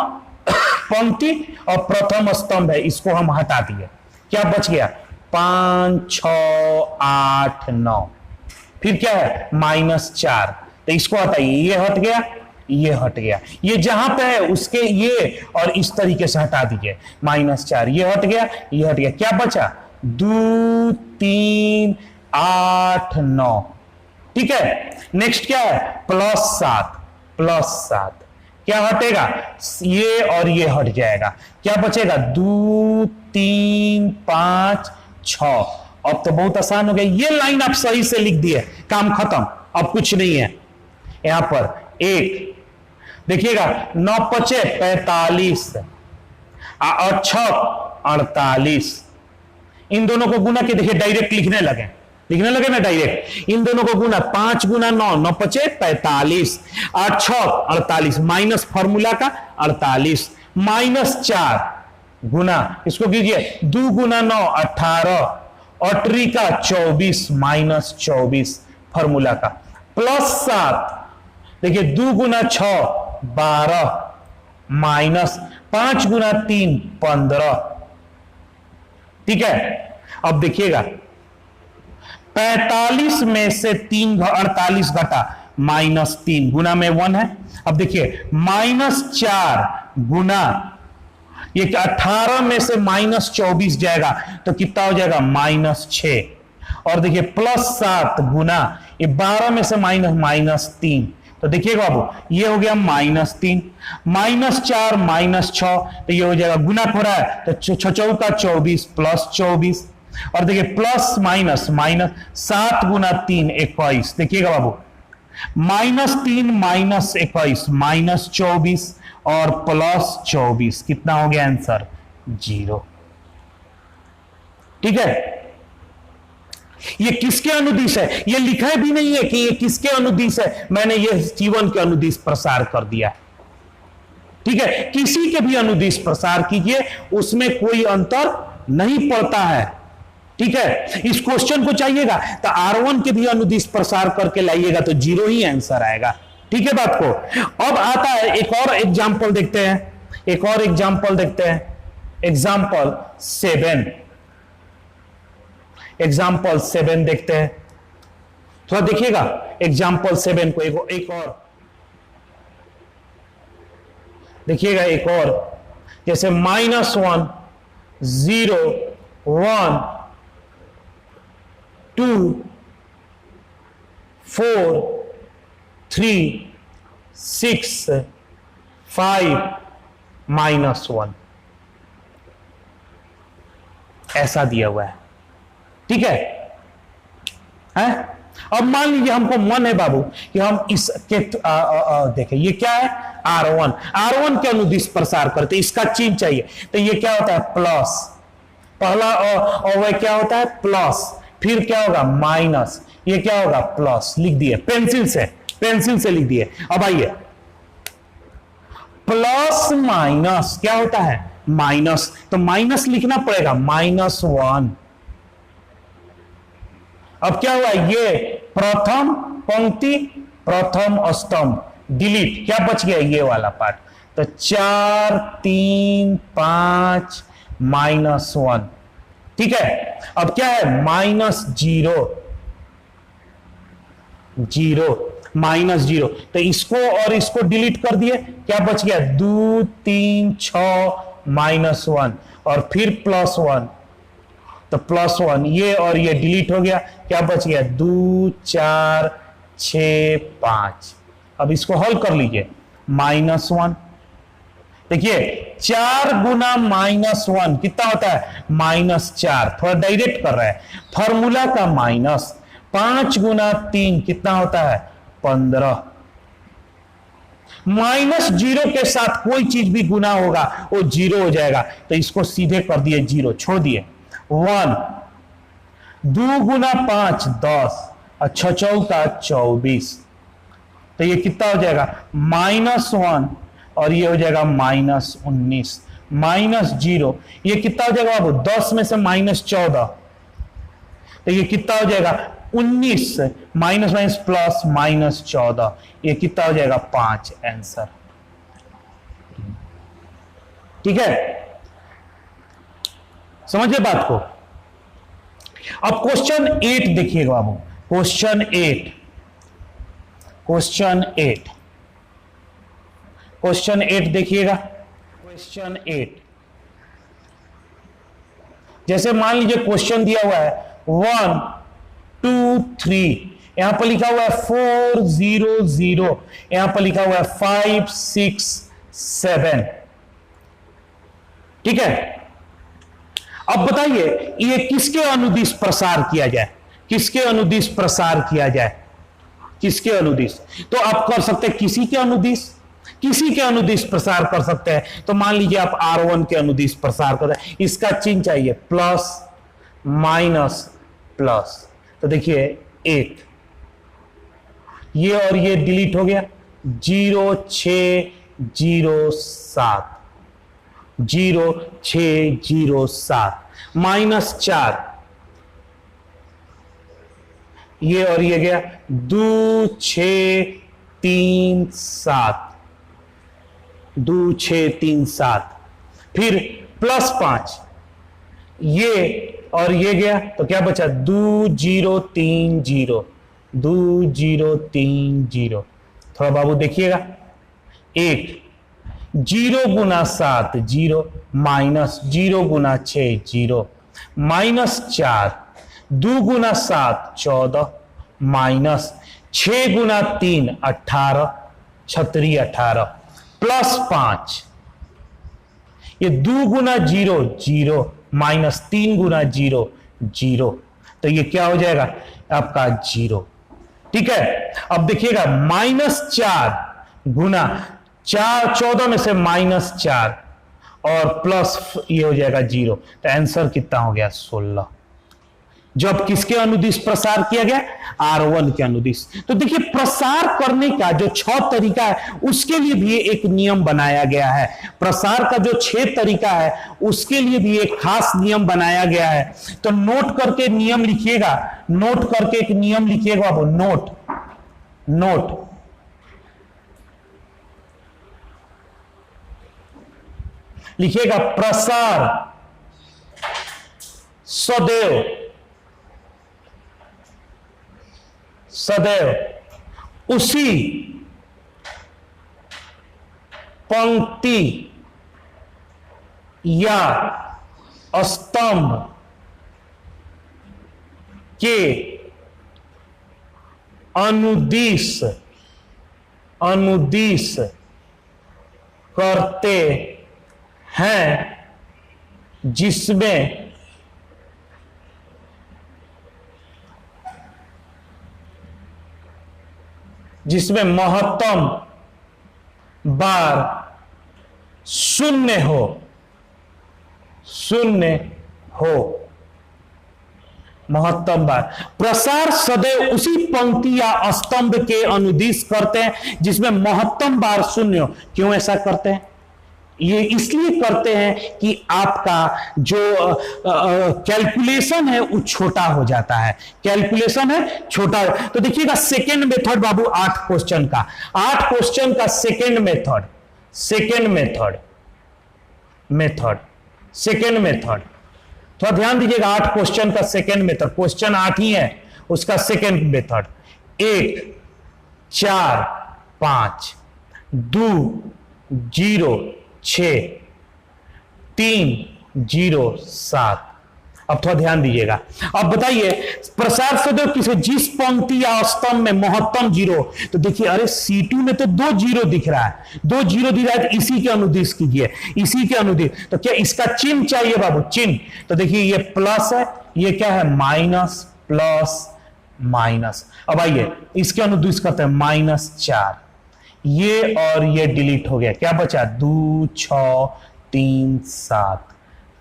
पंक्ति और प्रथम स्तंभ है, इसको हम हटा दिए। क्या बच गया? 5 6 8 9, फिर क्या है? -4, तो इसको हटाइए, ये हट गया, ये हट गया, ये जहां पे है उसके ये और इस तरीके से हटा दीजिए। -4, ये हट गया, ये हट गया, क्या बचा? 2 3 8 9, ठीक है। नेक्स्ट क्या है? +7, +7, क्या हटेगा? ये और ये हट जाएगा, क्या बचेगा? 2 3 5 6। अब तो बहुत आसान हो गया, ये लाइन आप सही से लिख दिए, काम खत्म, अब कुछ नहीं है। यहां पर एक देखिएगा, 9 5 45 और 6 48, इन दोनों को गुना के देखिए, डायरेक्ट लिखने लगे ना डायरेक्ट। इन दोनों को गुना, 5 गुना 9, 9 5 45, 8 6 48, माइनस फॉर्मूला का 48, -4 गुना, इसको कीजिए 2 गुना 9 18, और ट्री का 24, -24 फॉर्मूला का, +7, देखिए 2 गुना 6 12, -5 गुना 3 15, ठीक है। अब देखिएगा 45 में से 48 घटा, -3 गुना में 1 है। अब देखिए -4 गुना, ये 18 में से -24 जाएगा तो कितना हो जाएगा? -6, और देखिए +7 गुना, ये 12 में से -3, तो देखिएगा बाबू ये हो गया -3, -4 -6, तो ये हो जाएगा, गुना हो रहा है तो 6 चौका 24 +24, और देखिए प्लस माइनस, 7 गुना 3 21, देखिएगा बाबू -3 -21 -24 और +24, कितना हो गया आंसर? 0, ठीक है। ये किसके अनुदिश है? ये लिखा भी नहीं है कि ये किसके अनुदिश है, मैंने ये जीवन के अनुदिश प्रसार कर दिया, ठीक है। किसी के भी अनुदिश प्रसार कीजिए, उसमें कोई अंतर नहीं पड़ता है, ठीक है। इस क्वेश्चन को चाहिएगा तो R1 के भी अनुदिश प्रसार करके लाइएगा तो 0 ही आंसर आएगा, ठीक है बात को। अब आता है एक और एग्जांपल देखते हैं, एक और एग्जांपल देखते हैं, एग्जांपल 7, एग्जांपल 7 देखते हैं, थोड़ा देखिएगा एग्जांपल 7 को, एक और देखिएगा, एक और जैसे -1 0 1 2 4 3 6 5 -1, ऐसा दिया हुआ है, ठीक है। अब मान लीजिए हमको मन है बाबू कि हम इसके देखें, ये क्या है? R1 के अनुदिश प्रसार करते, इसका चिन्ह चाहिए, तो ये क्या होता है? प्लस, पहला और वह क्या होता है? प्लस, फिर क्या होगा? माइनस, ये क्या होगा? प्लस, लिख दिए पेंसिल से लिख दिए। अब आइए, प्लस माइनस क्या होता है? माइनस, तो माइनस लिखना पड़ेगा, -1। अब क्या हुआ? ये प्रथम पंक्ति प्रथम स्तंभ डिलीट, क्या बच गया? ये वाला पार्ट, तो 4 3 5 -1, ठीक है। अब क्या है? -0 -0, तो इसको और इसको डिलीट कर दिए, क्या बच गया? 2 3 6 -1, और फिर +1, तो +1, ये और ये डिलीट हो गया, क्या बच गया? 2 4 6 5। अब इसको हल कर लीजिए, -1, देखिए 4 गुना -1 कितना होता है? -4, थोड़ा डायरेक्ट कर रहा है, फॉर्मूला का माइनस, 5 गुना 3 कितना होता है? 15। -0 के साथ कोई चीज भी गुना होगा वो 0 हो जाएगा, तो इसको सीधे कर दिए 0, छोड़ दिए। 1 2 गुना 5 10, और 6 चौका 24, तो ये कितना हो जाएगा? -1, और ये हो जाएगा -19, -0, ये कितना हो जाएगा बाबू? 10 में से -14, तो ये कितना हो जाएगा? 19 माइनस माइनस प्लस माइनस 14, ये कितना हो जाएगा 5 आंसर। ठीक है, समझिए बात को। अब क्वेश्चन 8 देखिएगा बाबू, क्वेश्चन 8, क्वेश्चन 8, क्वेश्चन 8 देखिएगा। क्वेश्चन 8 जैसे मान लीजिए क्वेश्चन दिया हुआ है 1 2 3, यहां पर लिखा हुआ है 4 0 0, यहां पर लिखा हुआ है 5 6 7। ठीक है, अब बताइए ये किसके अनुदिश प्रसार किया जाए, किसके अनुदिश प्रसार किया जाए, किसके अनुदिश? तो आप कर सकते हैं किसी के अनुदिश, किसी के अनुदिश प्रसार कर सकते हैं। तो मान लीजिए आप R1 के अनुदिश प्रसार कर रहे हैं, इसका चिन्ह चाहिए प्लस माइनस प्लस। तो देखिए 1, ये और ये डिलीट हो गया, 0 6 0 7, 0 6 0 7, माइनस 4, ये और ये गया 2 6 3 7, 2 6 3 7, फिर प्लस 5, ये और ये गया तो क्या बचा 2 0 3 0, 2 0 3 0। थोड़ा बाबू देखिएगा, 1 0 गुना 7 0, माइनस 0 गुना 6 0, माइनस 4, 2 गुना 7 14, माइनस 6 गुना 3 18, 36 18, प्लस 5, ये 2 गुना 0 0, माइनस 3 गुना 0 0, तो ये क्या हो जाएगा आपका 0। ठीक है, अब देखिएगा माइनस 4 गुना 4 14 में से माइनस 4 और प्लस ये हो जाएगा 0, तो आंसर कितना हो गया 16। जब किसके अनुदिश प्रसार किया गया? R1 के अनुदिश। तो देखिए प्रसार करने का जो 6 तरीका है उसके लिए भी एक नियम बनाया गया है। प्रसार का जो 6 तरीका है उसके लिए भी एक खास नियम बनाया गया है। तो नोट करके नियम लिखिएगा, नोट करके एक नियम लिखिएगा बाबू, नोट नोट लिखिएगा, प्रसार सदैव सदैव उसी पंक्ति या स्तंभ के अनुदिश करते हैं जिसमें महत्तम बार शून्य हो, महत्तम बार। प्रसार सदैव उसी पंक्ति या स्तंभ के अनुदिश करते हैं जिसमें महत्तम बार शून्य हो। क्यों ऐसा करते हैं? ये इसलिए करते हैं कि आपका जो कैलकुलेशन है वो छोटा हो जाता है, कैलकुलेशन है छोटा। तो देखिएगा सेकेंड मेथड बाबू 8 क्वेश्चन का, 8 क्वेश्चन का सेकेंड मेथड थोड़ा ध्यान दीजिएगा। 8 क्वेश्चन का सेकेंड मेथड, क्वेश्चन 8 ही है, उसका सेकेंड मेथड 1 4 5 2 0 6 3 0 7। अब थोड़ा ध्यान दीजिएगा। अब बताइए प्रसार सदैव किसी जिस पंक्ति या स्तंभ में महत्तम 0, तो देखिए अरे C2 में तो 2 0 दिख रहा है, 2 0 दिख रहा है, तो इसी के अनुदिश कीजिए, इसी के अनुदिश। तो क्या इसका चिन्ह चाहिए बाबू? चिन्ह तो देखिए ये प्लस है, ये क्या है माइनस प्लस माइनस। अब आइए इसके अनुदिश करते हैं -4, ये और ये डिलीट हो गया, क्या बचा 2 6 3 7,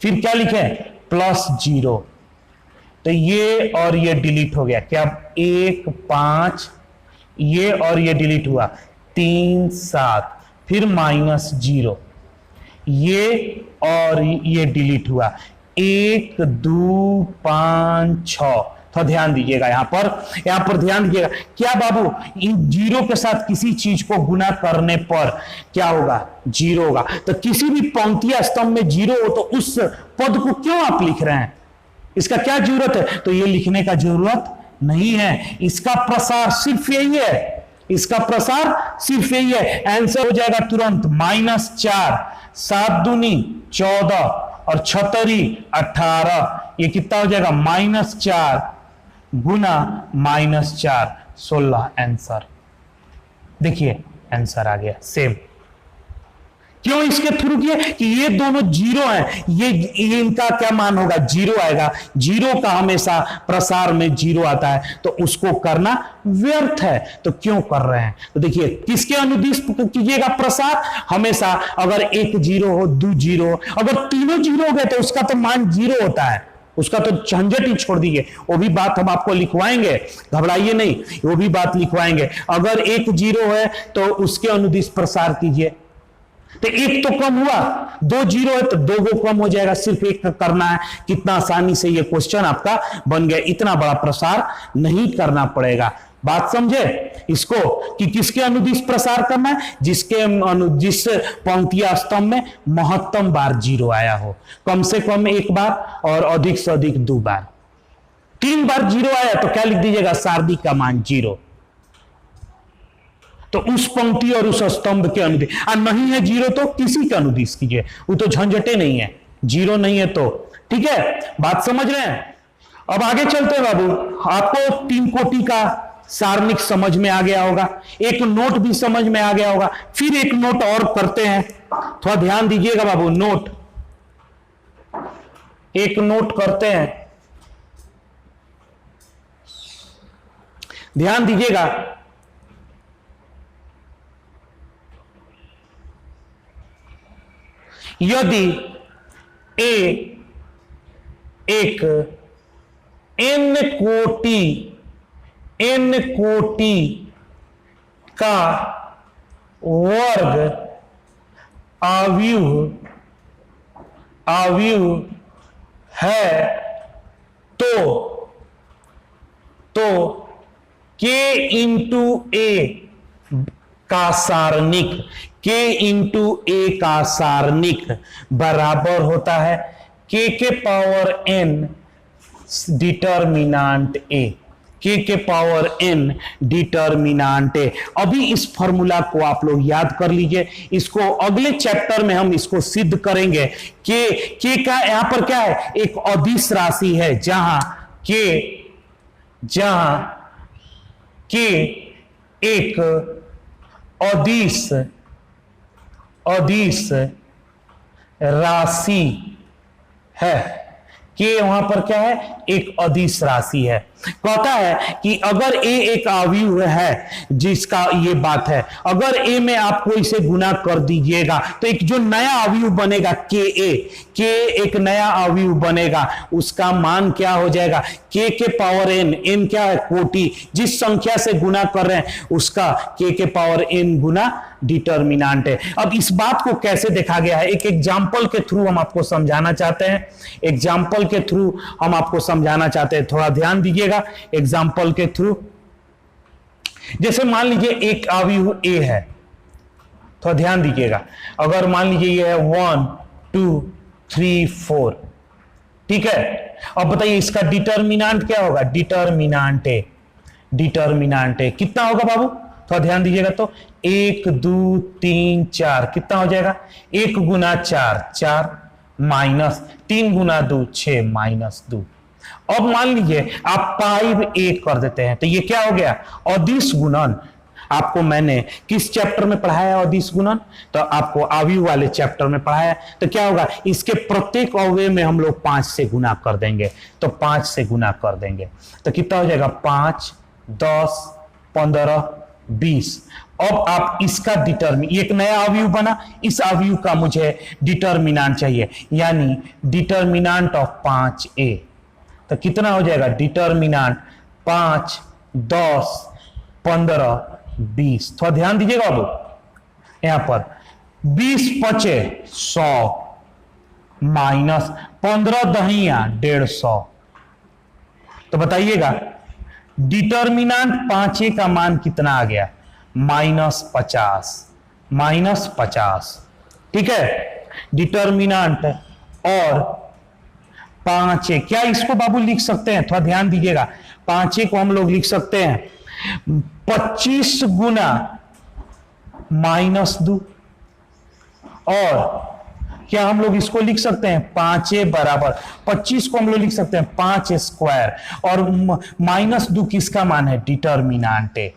फिर क्या लिखे +0, तो ये और ये डिलीट हो गया, क्या 1 5, ये और ये डिलीट हुआ 3 7, फिर -0, ये और ये डिलीट हुआ 1 2 5 6। थोड़ा ध्यान दीजिएगा यहां पर ध्यान दीजिएगा। क्या बाबू, इन जीरो के साथ किसी चीज को गुना करने पर क्या होगा? जीरो होगा। तो किसी भी पंक्ति या स्तंभ में जीरो हो तो उस पद को क्यों आप लिख रहे हैं? इसका क्या जरूरत है? तो ये लिखने का जरूरत नहीं है। इसका प्रसार सिर्फ यही है, इसका प्रसार सिर्फ यही है। आंसर हो जाएगा तुरंत -4, 7 दूनी 14 और 6 18। ये कितना हो जाएगा? -4 गुना -4 16। आंसर देखिए, आंसर आ गया सेम। क्यों इसके थ्रू किए? कि ये दोनों जीरो हैं, ये इनका क्या मान होगा? जीरो आएगा। जीरो का हमेशा प्रसार में जीरो आता है, तो उसको करना व्यर्थ है। तो क्यों कर रहे हैं? तो देखिए, किसके अनुदिश कीजिएगा प्रसार? हमेशा अगर एक जीरो हो, दो जीरो, अगर तीनों जीरो हो गए तो उसका तो मान जीरो होता है, उसका तो झंझट ही छोड़ दीजिए। वो भी बात हम आपको लिखवाएंगे, घबराइए नहीं, वो भी बात लिखवाएंगे। अगर एक जीरो है तो उसके अनुदिश प्रसार कीजिए, तो एक तो कम हुआ, 2 जीरो है तो 2 को कम हो जाएगा, सिर्फ एक का करना है। कितना आसानी से ये क्वेश्चन आपका बन गया, इतना बड़ा प्रसार नहीं करना पड़ेगा। बात समझे इसको कि किसके अनुदिश प्रसार करना है? जिस पंक्ति या स्तंभ में महत्तम बार जीरो आया हो, कम से कम एक बार और अधिक से अधिक 2 बार। 3 बार जीरो आया तो क्या लिख दीजिएगा? सारणी का मान जीरो। तो उस पंक्ति और उस स्तंभ के अनुदिश, नहीं है जीरो तो किसी का अनुदिश कीजिए, वो तो झंझटे नहीं है, जीरो नहीं है तो। ठीक है, बात समझ रहे हैं? अब आगे चलते हैं बाबू। आपको 3 कोटि का सारणिक समझ में आ गया होगा, एक नोट भी समझ में आ गया होगा। फिर एक नोट और करते हैं, थोड़ा ध्यान दीजिएगा बाबू। नोट, एक नोट करते हैं, ध्यान दीजिएगा। यदि ए एक n कोटि का वर्ग आव्यूह है तो k इंटू ए का सारणिक, k इंटू ए का सारणिक बराबर होता है k के power n determinant a, k के पावर n डिटर्मिनांट a। अभी इस फॉर्मूला को आप लोग याद कर लीजिए, इसको अगले चैप्टर में हम इसको सिद्ध करेंगे। k का यहां पर क्या है? एक अदिश राशि है, जहां k एक अदिश राशि है। के वहां पर क्या है? एक अदिश राशि है। कहता है कि अगर ए एक अवयव है, जिसका ये बात है, अगर ए में आपको इसे गुना कर दीजिएगा तो एक जो नया अवयव बनेगा के एक नया अवयव बनेगा, उसका मान क्या हो जाएगा? के पावर n क्या है? कोटि। जिस संख्या से गुना कर रहे हैं उसका के पावर n गुना डिटर्मिनांट है। अब इस बात को कैसे देखा गया है? एक एग्जाम्पल के थ्रू हम आपको समझाना चाहते हैं, एग्जाम्पल के थ्रू हम आपको समझाना चाहते हैं। थोड़ा ध्यान दीजिएगा एग्जाम्पल के थ्रू। जैसे मान लीजिए एक अवयव ए है, थोड़ा ध्यान दीजिएगा। अगर मान लीजिए ये है 1 2 3 4, ठीक है। अब बताइए इसका डिटर्मिनांट क्या होगा? डिटर्मिनांट ए कितना होगा बाबू? थोड़ा ध्यान दीजिएगा। तो 1 2 3 4 कितना हो जाएगा? 1 गुना 4 4 माइनस 3 गुना 2 6 माइनस 2। अब मान लीजिए आप 5a कर देते हैं, तो ये क्या हो गया? अदिश गुणन। आपको मैंने किस चैप्टर में पढ़ाया अदिश गुणन? तो आपको अवयव वाले चैप्टर में पढ़ाया। तो क्या होगा? इसके प्रत्येक अवयव में हम लोग 5 से गुना कर देंगे, तो 5 से गुना कर देंगे तो कितना हो जाएगा? 5 10 15 20। अब आप इसका एक नया अवयव बना, इस अवयव का मुझे डिटर्मिनांट चाहिए, यानी डिटर्मिनांट ऑफ 5a। तो कितना हो जाएगा? डिटर्मिनांट 5 10 15 20। थोड़ा ध्यान दीजिएगा अब यहां पर 20 5 100 माइनस 15 दहिया 150, तो बताइएगा डिटर्मिनेंट 5a का मान कितना आ गया, -50, -50। ठीक है, डिटर्मिनेंट और 5a, क्या इसको बाबू लिख सकते हैं, थोड़ा ध्यान दीजिएगा, 5a को हम लोग लिख सकते हैं 25 गुना -2, और क्या हम लोग इसको लिख सकते हैं 5a बराबर 25 को हम लोग लिख सकते हैं 5 स्क्वायर, और -2 किसका मान है, डिटर्मिनेंट ए।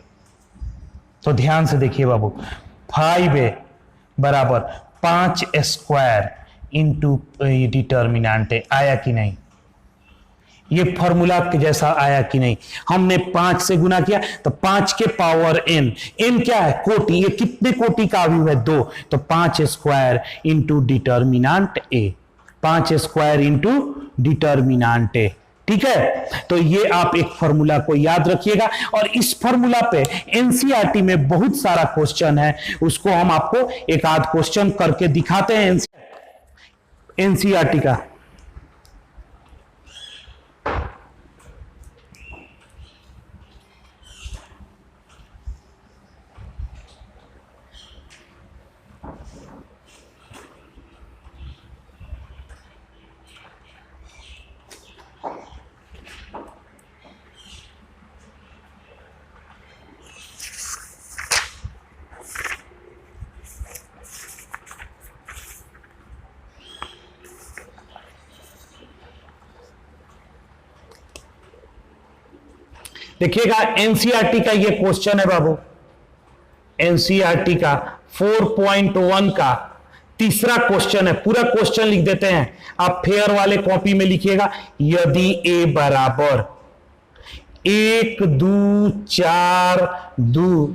तो ध्यान से देखिए बाबू, 5a बराबर 5 स्क्वायर इंटू डिटर्मिनेंट ए, आया कि नहीं, ये फॉर्मूला के जैसा आया कि नहीं। हमने 5 से गुना किया तो 5 के पावर n, n क्या है, कोटि, ये कितने कोटि का अवयव है, 2, तो 5 स्क्वायर इंटू डिटर्मिनेंट ए, 5 स्क्वायर इंटू डिटर्मिनेंट ए। ठीक है, तो ये आप एक फॉर्मूला को याद रखिएगा, और इस फॉर्मूला पे एनसीईआरटी में बहुत सारा क्वेश्चन है, उसको हम आपको एक आध क्वेश्चन करके दिखाते हैं एनसीईआरटी का। देखिएगा एनसीईआरटी का ये क्वेश्चन है बाबू, एनसीईआरटी का 4.1 का तीसरा क्वेश्चन है, पूरा क्वेश्चन लिख देते हैं, आप फेयर वाले कॉपी में लिखिएगा। यदि ए बराबर 1 2 4 2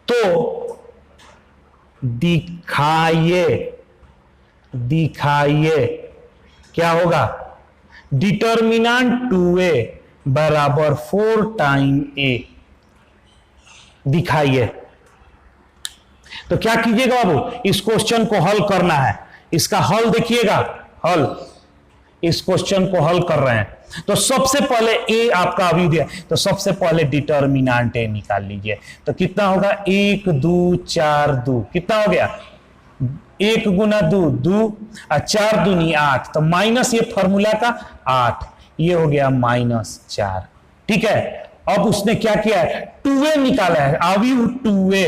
तो दिखाइए क्या होगा, डिटर्मिनेंट 2a बराबर 4 टाइम a, दिखाइए। तो क्या कीजिएगा बाबू, इस क्वेश्चन को हल करना है, इसका हल देखिएगा, हल, इस क्वेश्चन को हल कर रहे हैं। तो सबसे पहले a आपका अवयव दिया, तो सबसे पहले डिटर्मिनेंट a निकाल लीजिए। तो कितना होगा, 1 2 4 2, कितना हो गया, 1 गुना 2 2 और 4 दूनी 8, तो माइनस ये फॉर्मूला का 8, ये हो गया -4। ठीक है, अब उसने क्या किया है, 2a निकाला है, अवयव 2a,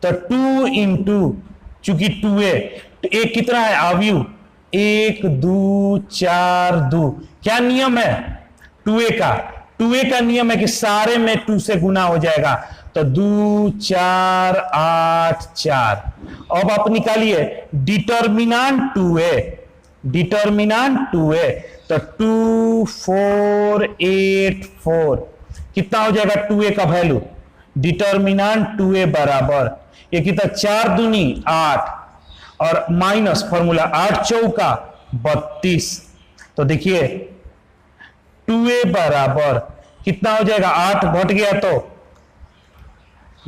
तो 2 इंटू, चूंकि 2a, तो a कितना है अवयव, 1 2 4 2, क्या नियम है 2a का, 2a का नियम है कि सारे में 2 से गुना हो जाएगा, तो 2 4 8 4। अब आप निकालिए डिटर्मिनेंट 2a, डिटर्मिनेंट 2a, तो 2 4 8 4, कितना हो जाएगा 2a का वैल्यू, डिटर्मिनेंट 2a बराबर, ये कितना 4 दूनी 8 और माइनस फॉर्मूला 8 चौका 32। तो देखिए 2a बराबर कितना हो जाएगा, 8 घट गया तो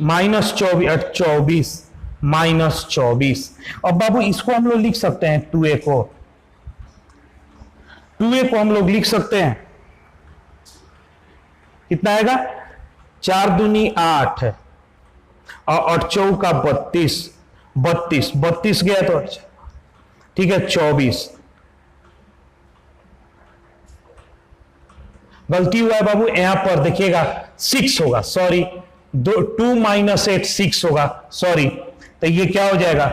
-24, -24। अब बाबू इसको हम लोग लिख सकते हैं, 2a को हम लोग लिख सकते हैं, कितना आएगा, 4 दूनी 8 और 8 चौका 32, 32 गया तो ठीक है 24। गलती हुआ है बाबू, यहां पर देखिएगा 6 होगा, सॉरी 2 - 8 6 होगा, सॉरी, तो ये क्या हो जाएगा,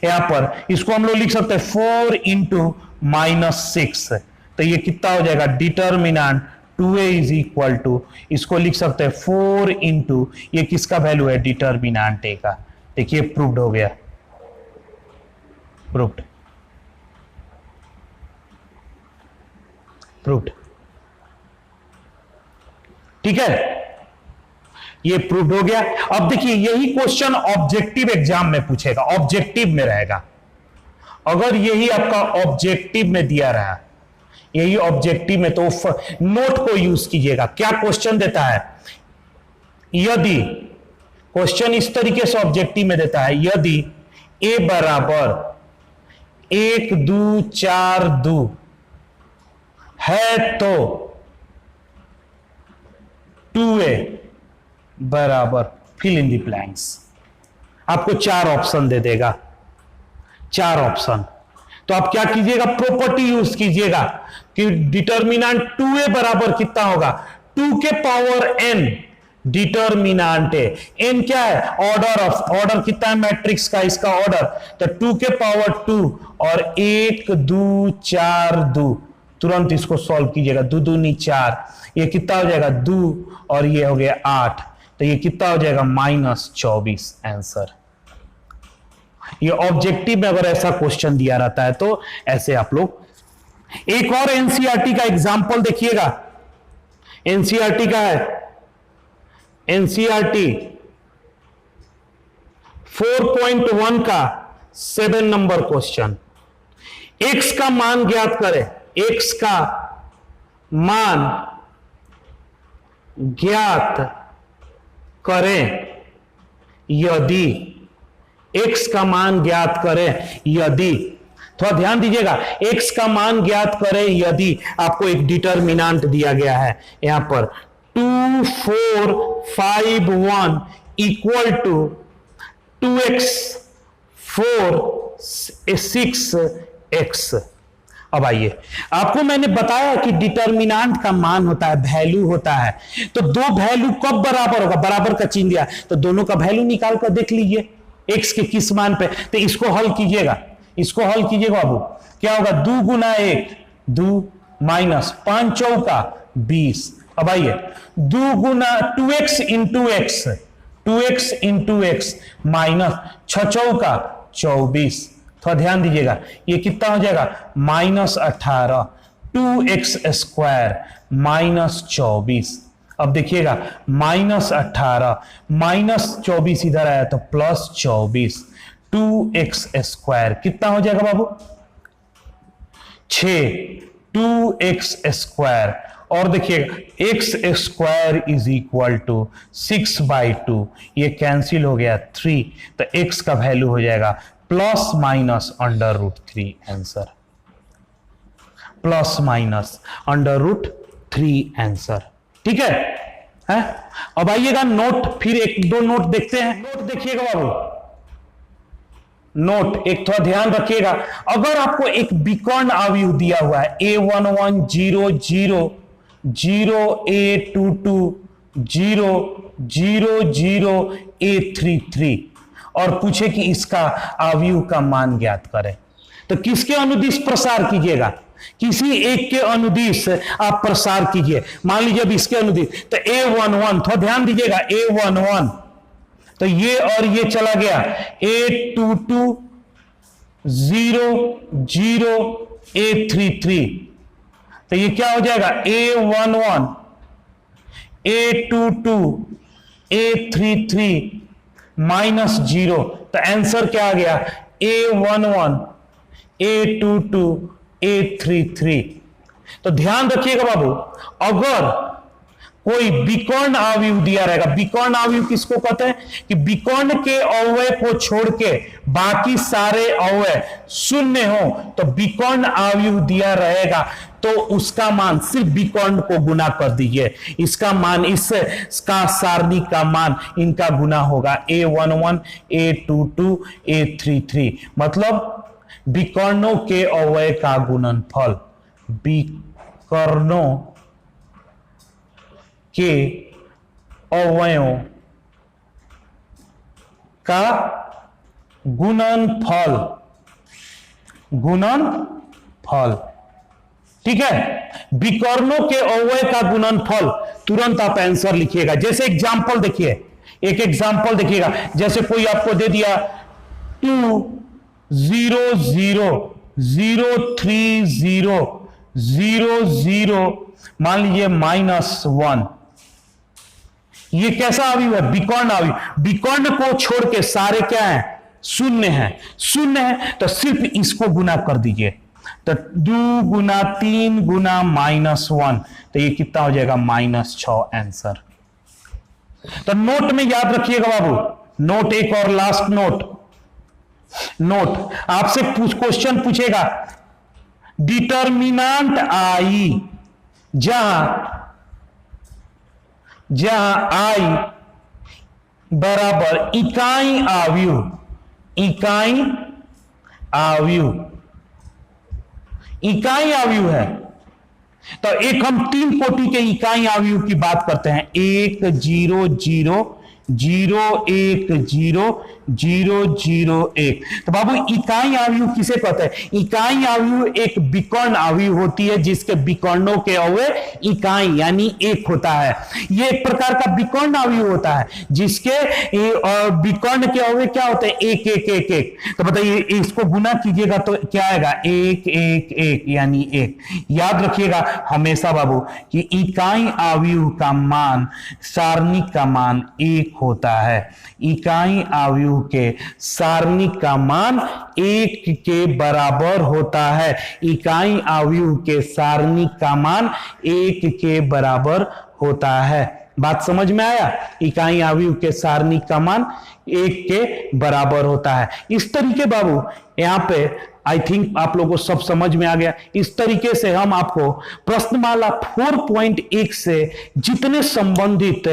यहां पर इसको हम लोग लिख सकते हैं 4 इंटू -6, तो ये कितना हो जाएगा, determinant 2a is equal to, इसको लिख सकते हैं 4 इंटू, ये किसका वैल्यू है, डिटर्मिनेंट a का। देखिए प्रूव्ड हो गया, प्रूव्ड, ठीक है, ये प्रूव्ड हो गया। अब देखिए यही क्वेश्चन ऑब्जेक्टिव एग्जाम में पूछेगा, ऑब्जेक्टिव में रहेगा, अगर यही आपका ऑब्जेक्टिव में दिया रहा, यही ऑब्जेक्टिव में, तो नोट को यूज कीजिएगा। क्या क्वेश्चन देता है, यदि क्वेश्चन इस तरीके से ऑब्जेक्टिव में देता है, यदि a बराबर 1 2 4 2 है तो 2a बराबर फिल इन द ब्लैंक्स। आपको 4 ऑप्शन दे देगा, 4 ऑप्शन। तो आप क्या कीजिएगा, प्रॉपर्टी यूज कीजिएगा कि डिटर्मिनेंट 2a बराबर कितना होगा, 2 के पावर n डिटर्मिनेंट है, n क्या है, ऑर्डर कितना है मैट्रिक्स का, इसका ऑर्डर, तो 2 के पावर 2 और 1 2 4 2, तुरंत इसको सॉल्व कीजिएगा, 2 दूनी 4, ये कितना हो जाएगा 2 और ये हो गया 8, तो ये कितना हो जाएगा -24 आंसर। ये ऑब्जेक्टिव में अगर ऐसा क्वेश्चन दिया रहता है तो ऐसे आप लोग। एक और एनसीईआरटी का एग्जांपल देखिएगा, एनसीईआरटी का है, एनसीईआरटी 4.1 का 7 नंबर क्वेश्चन। x का मान ज्ञात करें, x का मान ज्ञात करें यदि, x का मान ज्ञात करें यदि, थोड़ा ध्यान दीजिएगा, x का मान ज्ञात करें यदि आपको एक डिटर्मिनेंट दिया गया है यहां पर 2 4 5 1 इक्वल टू 2x 4 6x। अब आइए, आपको मैंने बताया कि डिटर्मिनेंट का मान होता है, वैल्यू होता है, तो दो वैल्यू कब बराबर होगा, बराबर का चिन्ह दिया तो दोनों का वैल्यू निकाल कर देख लीजिए x के किस मान पे, तो इसको हल कीजिएगा, इसको हल कीजिएगा बाबू, क्या होगा 2 गुना 1 2 माइनस 5 चौका 20। अब आइए 2 गुना 2x into x, 2x into x minus 6 चौका 24, थोड़ा ध्यान दीजिएगा, ये कितना हो जाएगा -18, 2x स्क्वायर -24। अब देखिएगा -18 -24 इधर आया तो +24, 2x स्क्वायर कितना हो जाएगा बाबू 6, 2x स्क्वायर, और देखिएगा x square is equal to 6/2, ये कैंसिल हो गया 3, तो x का वैल्यू हो जाएगा ±√3 आंसर, ±√3 आंसर। ठीक है? अब आइएगा नोट, फिर एक दो नोट देखते हैं। नोट देखिएगा बाबू, नोट एक थोड़ा ध्यान रखिएगा, अगर आपको एक विकर्ण अवयव दिया हुआ है A11 0 0 0 A22 0 0 0 A33 और पूछे कि इसका अवयव का मान ज्ञात करें, तो किसके अनुदिश प्रसार कीजिएगा, किसी एक के अनुदिश आप प्रसार कीजिए। मान लीजिए अब इसके अनुदिश तो A11, थोड़ा ध्यान दीजिएगा, A11 तो ये और ये चला गया, A22 0 0 A33, तो ये क्या हो जाएगा A11 A22 A33 -0, तो आंसर क्या आ गया A11 A22 A33। तो ध्यान रखिएगा बाबू, अगर कोई विकर्ण अवयव दिया रहेगा, विकर्ण अवयव किसको कहते हैं कि विकर्ण के अवयव को छोड़ के बाकी सारे अवयव शून्य हो, तो विकर्ण अवयव दिया रहेगा तो उसका मान सिर्फ विकर्ण को गुना कर दीजिए, इसका मान इसका सारणी का मान इनका गुना होगा A11 A22 A33, मतलब विकर्णों के अवयव का गुणनफल, विकर्णों के अवयवों का गुणनफल, गुणनफल। ठीक है, विकर्णों के अवयव का गुणनफल, तुरंत आप आंसर लिखिएगा। जैसे एग्जांपल देखिए, एक एग्जांपल देखिएगा, जैसे कोई आपको दे दिया 2 0 0 0 3 0 0 0 मान लीजिए -1, ये कैसा अवयव है, विकर्ण अवयव। विकर्ण को छोड़ के सारे क्या है, शून्य है, शून्य है तो सिर्फ इसको गुना कर दीजिए, तो 2 गुना 3 गुना -1, तो ये कितना हो जाएगा -6 आंसर। तो नोट में याद रखिएगा बाबू, नोट एक और लास्ट नोट, नोट आपसे क्वेश्चन पूछेगा डिटर्मिनेंट आई जहां जहां आई बराबर इकाई आव्यूह, इकाई आव्यूह, इकाई आव्यूह है। तो एक हम 3 कोटि के इकाई आव्यूह की बात करते हैं, 1 0 0 0 1 0 0 0 1। तो बाबू इकाई आव्यूह किसे कहते हैं? इकाई आव्यूह एक विकर्ण आव्यूह होती है जिसके विकर्णों के अवयव इकाई यानी एक होता है। यह एक प्रकार का विकर्ण आव्यूह होता है जिसके विकर्ण के अवयव क्या होते हैं? 1 1 1 1। तो बताइए इसको गुना कीजिएगा तो क्या आएगा? 1 1 1 यानी 1। याद रखिएगा हमेशा बाबू कि इकाई आव्यूह का मान सारणिक का मान 1 होता है। इकाई आव्यूह के सारणिक का मान 1 के बराबर होता है। इकाई आव्यूह के सारणिक का मान 1 के बराबर होता है। बात समझ में आया? इकाई आव्यूह के सारणिक का मान 1 के बराबर होता है। इस तरीके बाबू यहां पे आई थिंक आप लोगों को सब समझ में आ गया। इस तरीके से हम आपको प्रश्नमाला 4.1 से जितने संबंधित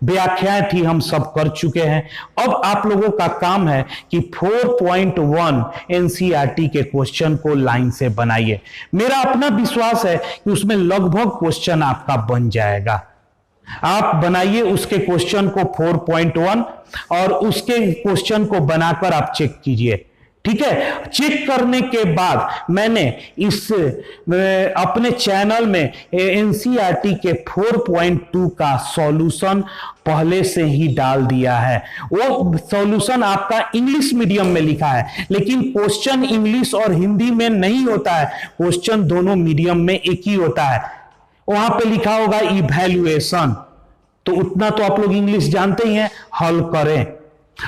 व्याख्याएं थी हम सब कर चुके हैं। अब आप लोगों का काम है कि 4.1 एनसीईआरटी के क्वेश्चन को लाइन से बनाइए। मेरा अपना विश्वास है कि उसमें लगभग क्वेश्चन आपका बन जाएगा। आप बनाइए उसके क्वेश्चन को 4.1 और उसके क्वेश्चन को बनाकर आप चेक कीजिए। ठीक है, चेक करने के बाद मैंने इस अपने चैनल में एनसीईआरटी के 4.2 का सॉल्यूशन पहले से ही डाल दिया है। वो सॉल्यूशन आपका इंग्लिश मीडियम में लिखा है, लेकिन क्वेश्चन इंग्लिश और हिंदी में नहीं होता है, क्वेश्चन दोनों मीडियम में एक ही होता है। वहां पे लिखा होगा इवैल्यूएशन, तो उतना तो आप लोग इंग्लिश जानते ही हैं, हल करें।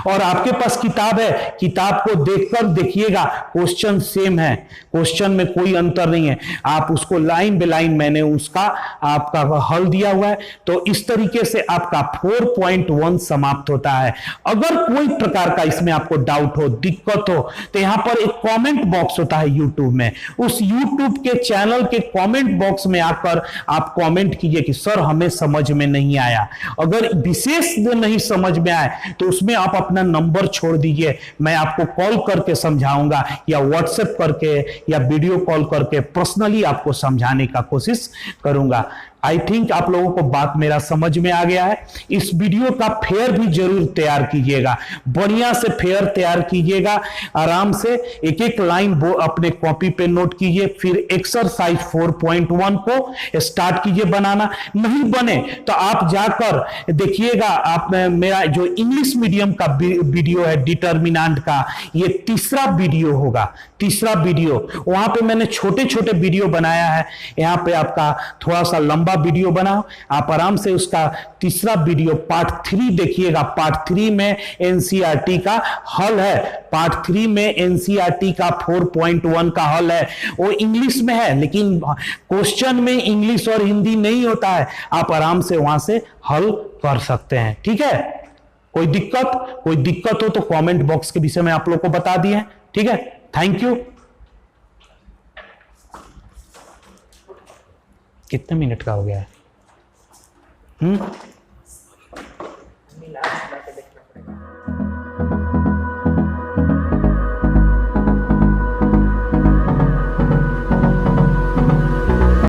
और आपके पास किताब है, किताब को देखकर देखिएगा क्वेश्चन सेम है, क्वेश्चन में कोई अंतर नहीं है। आप उसको लाइन बाय लाइन मैंने उसका आपका हल दिया हुआ है। तो इस तरीके से आपका 4.1 समाप्त होता है। अगर कोई प्रकार का इसमें आपको डाउट हो, दिक्कत हो, तो यहां पर एक कमेंट बॉक्स होता है यूट्यूब में, उस यूट्यूब के चैनल के कमेंट बॉक्स में आकर आप कमेंट कीजिए कि सर हमें समझ में नहीं आया। अगर विशेष नहीं समझ में आए तो उसमें आप अपना नंबर छोड़ दीजिए, मैं आपको कॉल करके समझाऊंगा या व्हाट्सएप करके या वीडियो कॉल करके पर्सनली आपको समझाने का कोशिश करूंगा। आई थिंक आप लोगों को बात मेरा समझ में आ गया है। इस वीडियो का फेयर भी जरूर तैयार कीजिएगा, बढ़िया से फेयर तैयार कीजिएगा। आराम से एक एक लाइन वो अपने कॉपी पे नोट कीजिए, फिर एक्सरसाइज 4.1 को स्टार्ट कीजिए बनाना। नहीं बने तो आप जाकर देखिएगा, आप मेरा जो इंग्लिश मीडियम का वीडियो है डिटर्मिनेंट का, ये तीसरा वीडियो होगा, तीसरा वीडियो। वहां पे मैंने छोटे छोटे वीडियो बनाया है, यहाँ पे आपका थोड़ा सा लंबा वीडियो बना, आप आराम से उसका तीसरा वीडियो पार्ट 3 देखिएगा। पार्ट 3 में एनसीईआरटी का हल है, पार्ट 3 में एनसीईआरटी का 4.1 का हल है। वो इंग्लिश में है, लेकिन क्वेश्चन में इंग्लिश और हिंदी नहीं होता है, आप आराम से वहां से हल कर सकते हैं। ठीक है, कोई दिक्कत हो तो कमेंट बॉक्स के विषय में आप लोग को बता दिए। ठीक है, थैंक यू। कितने मिनट का हो गया है?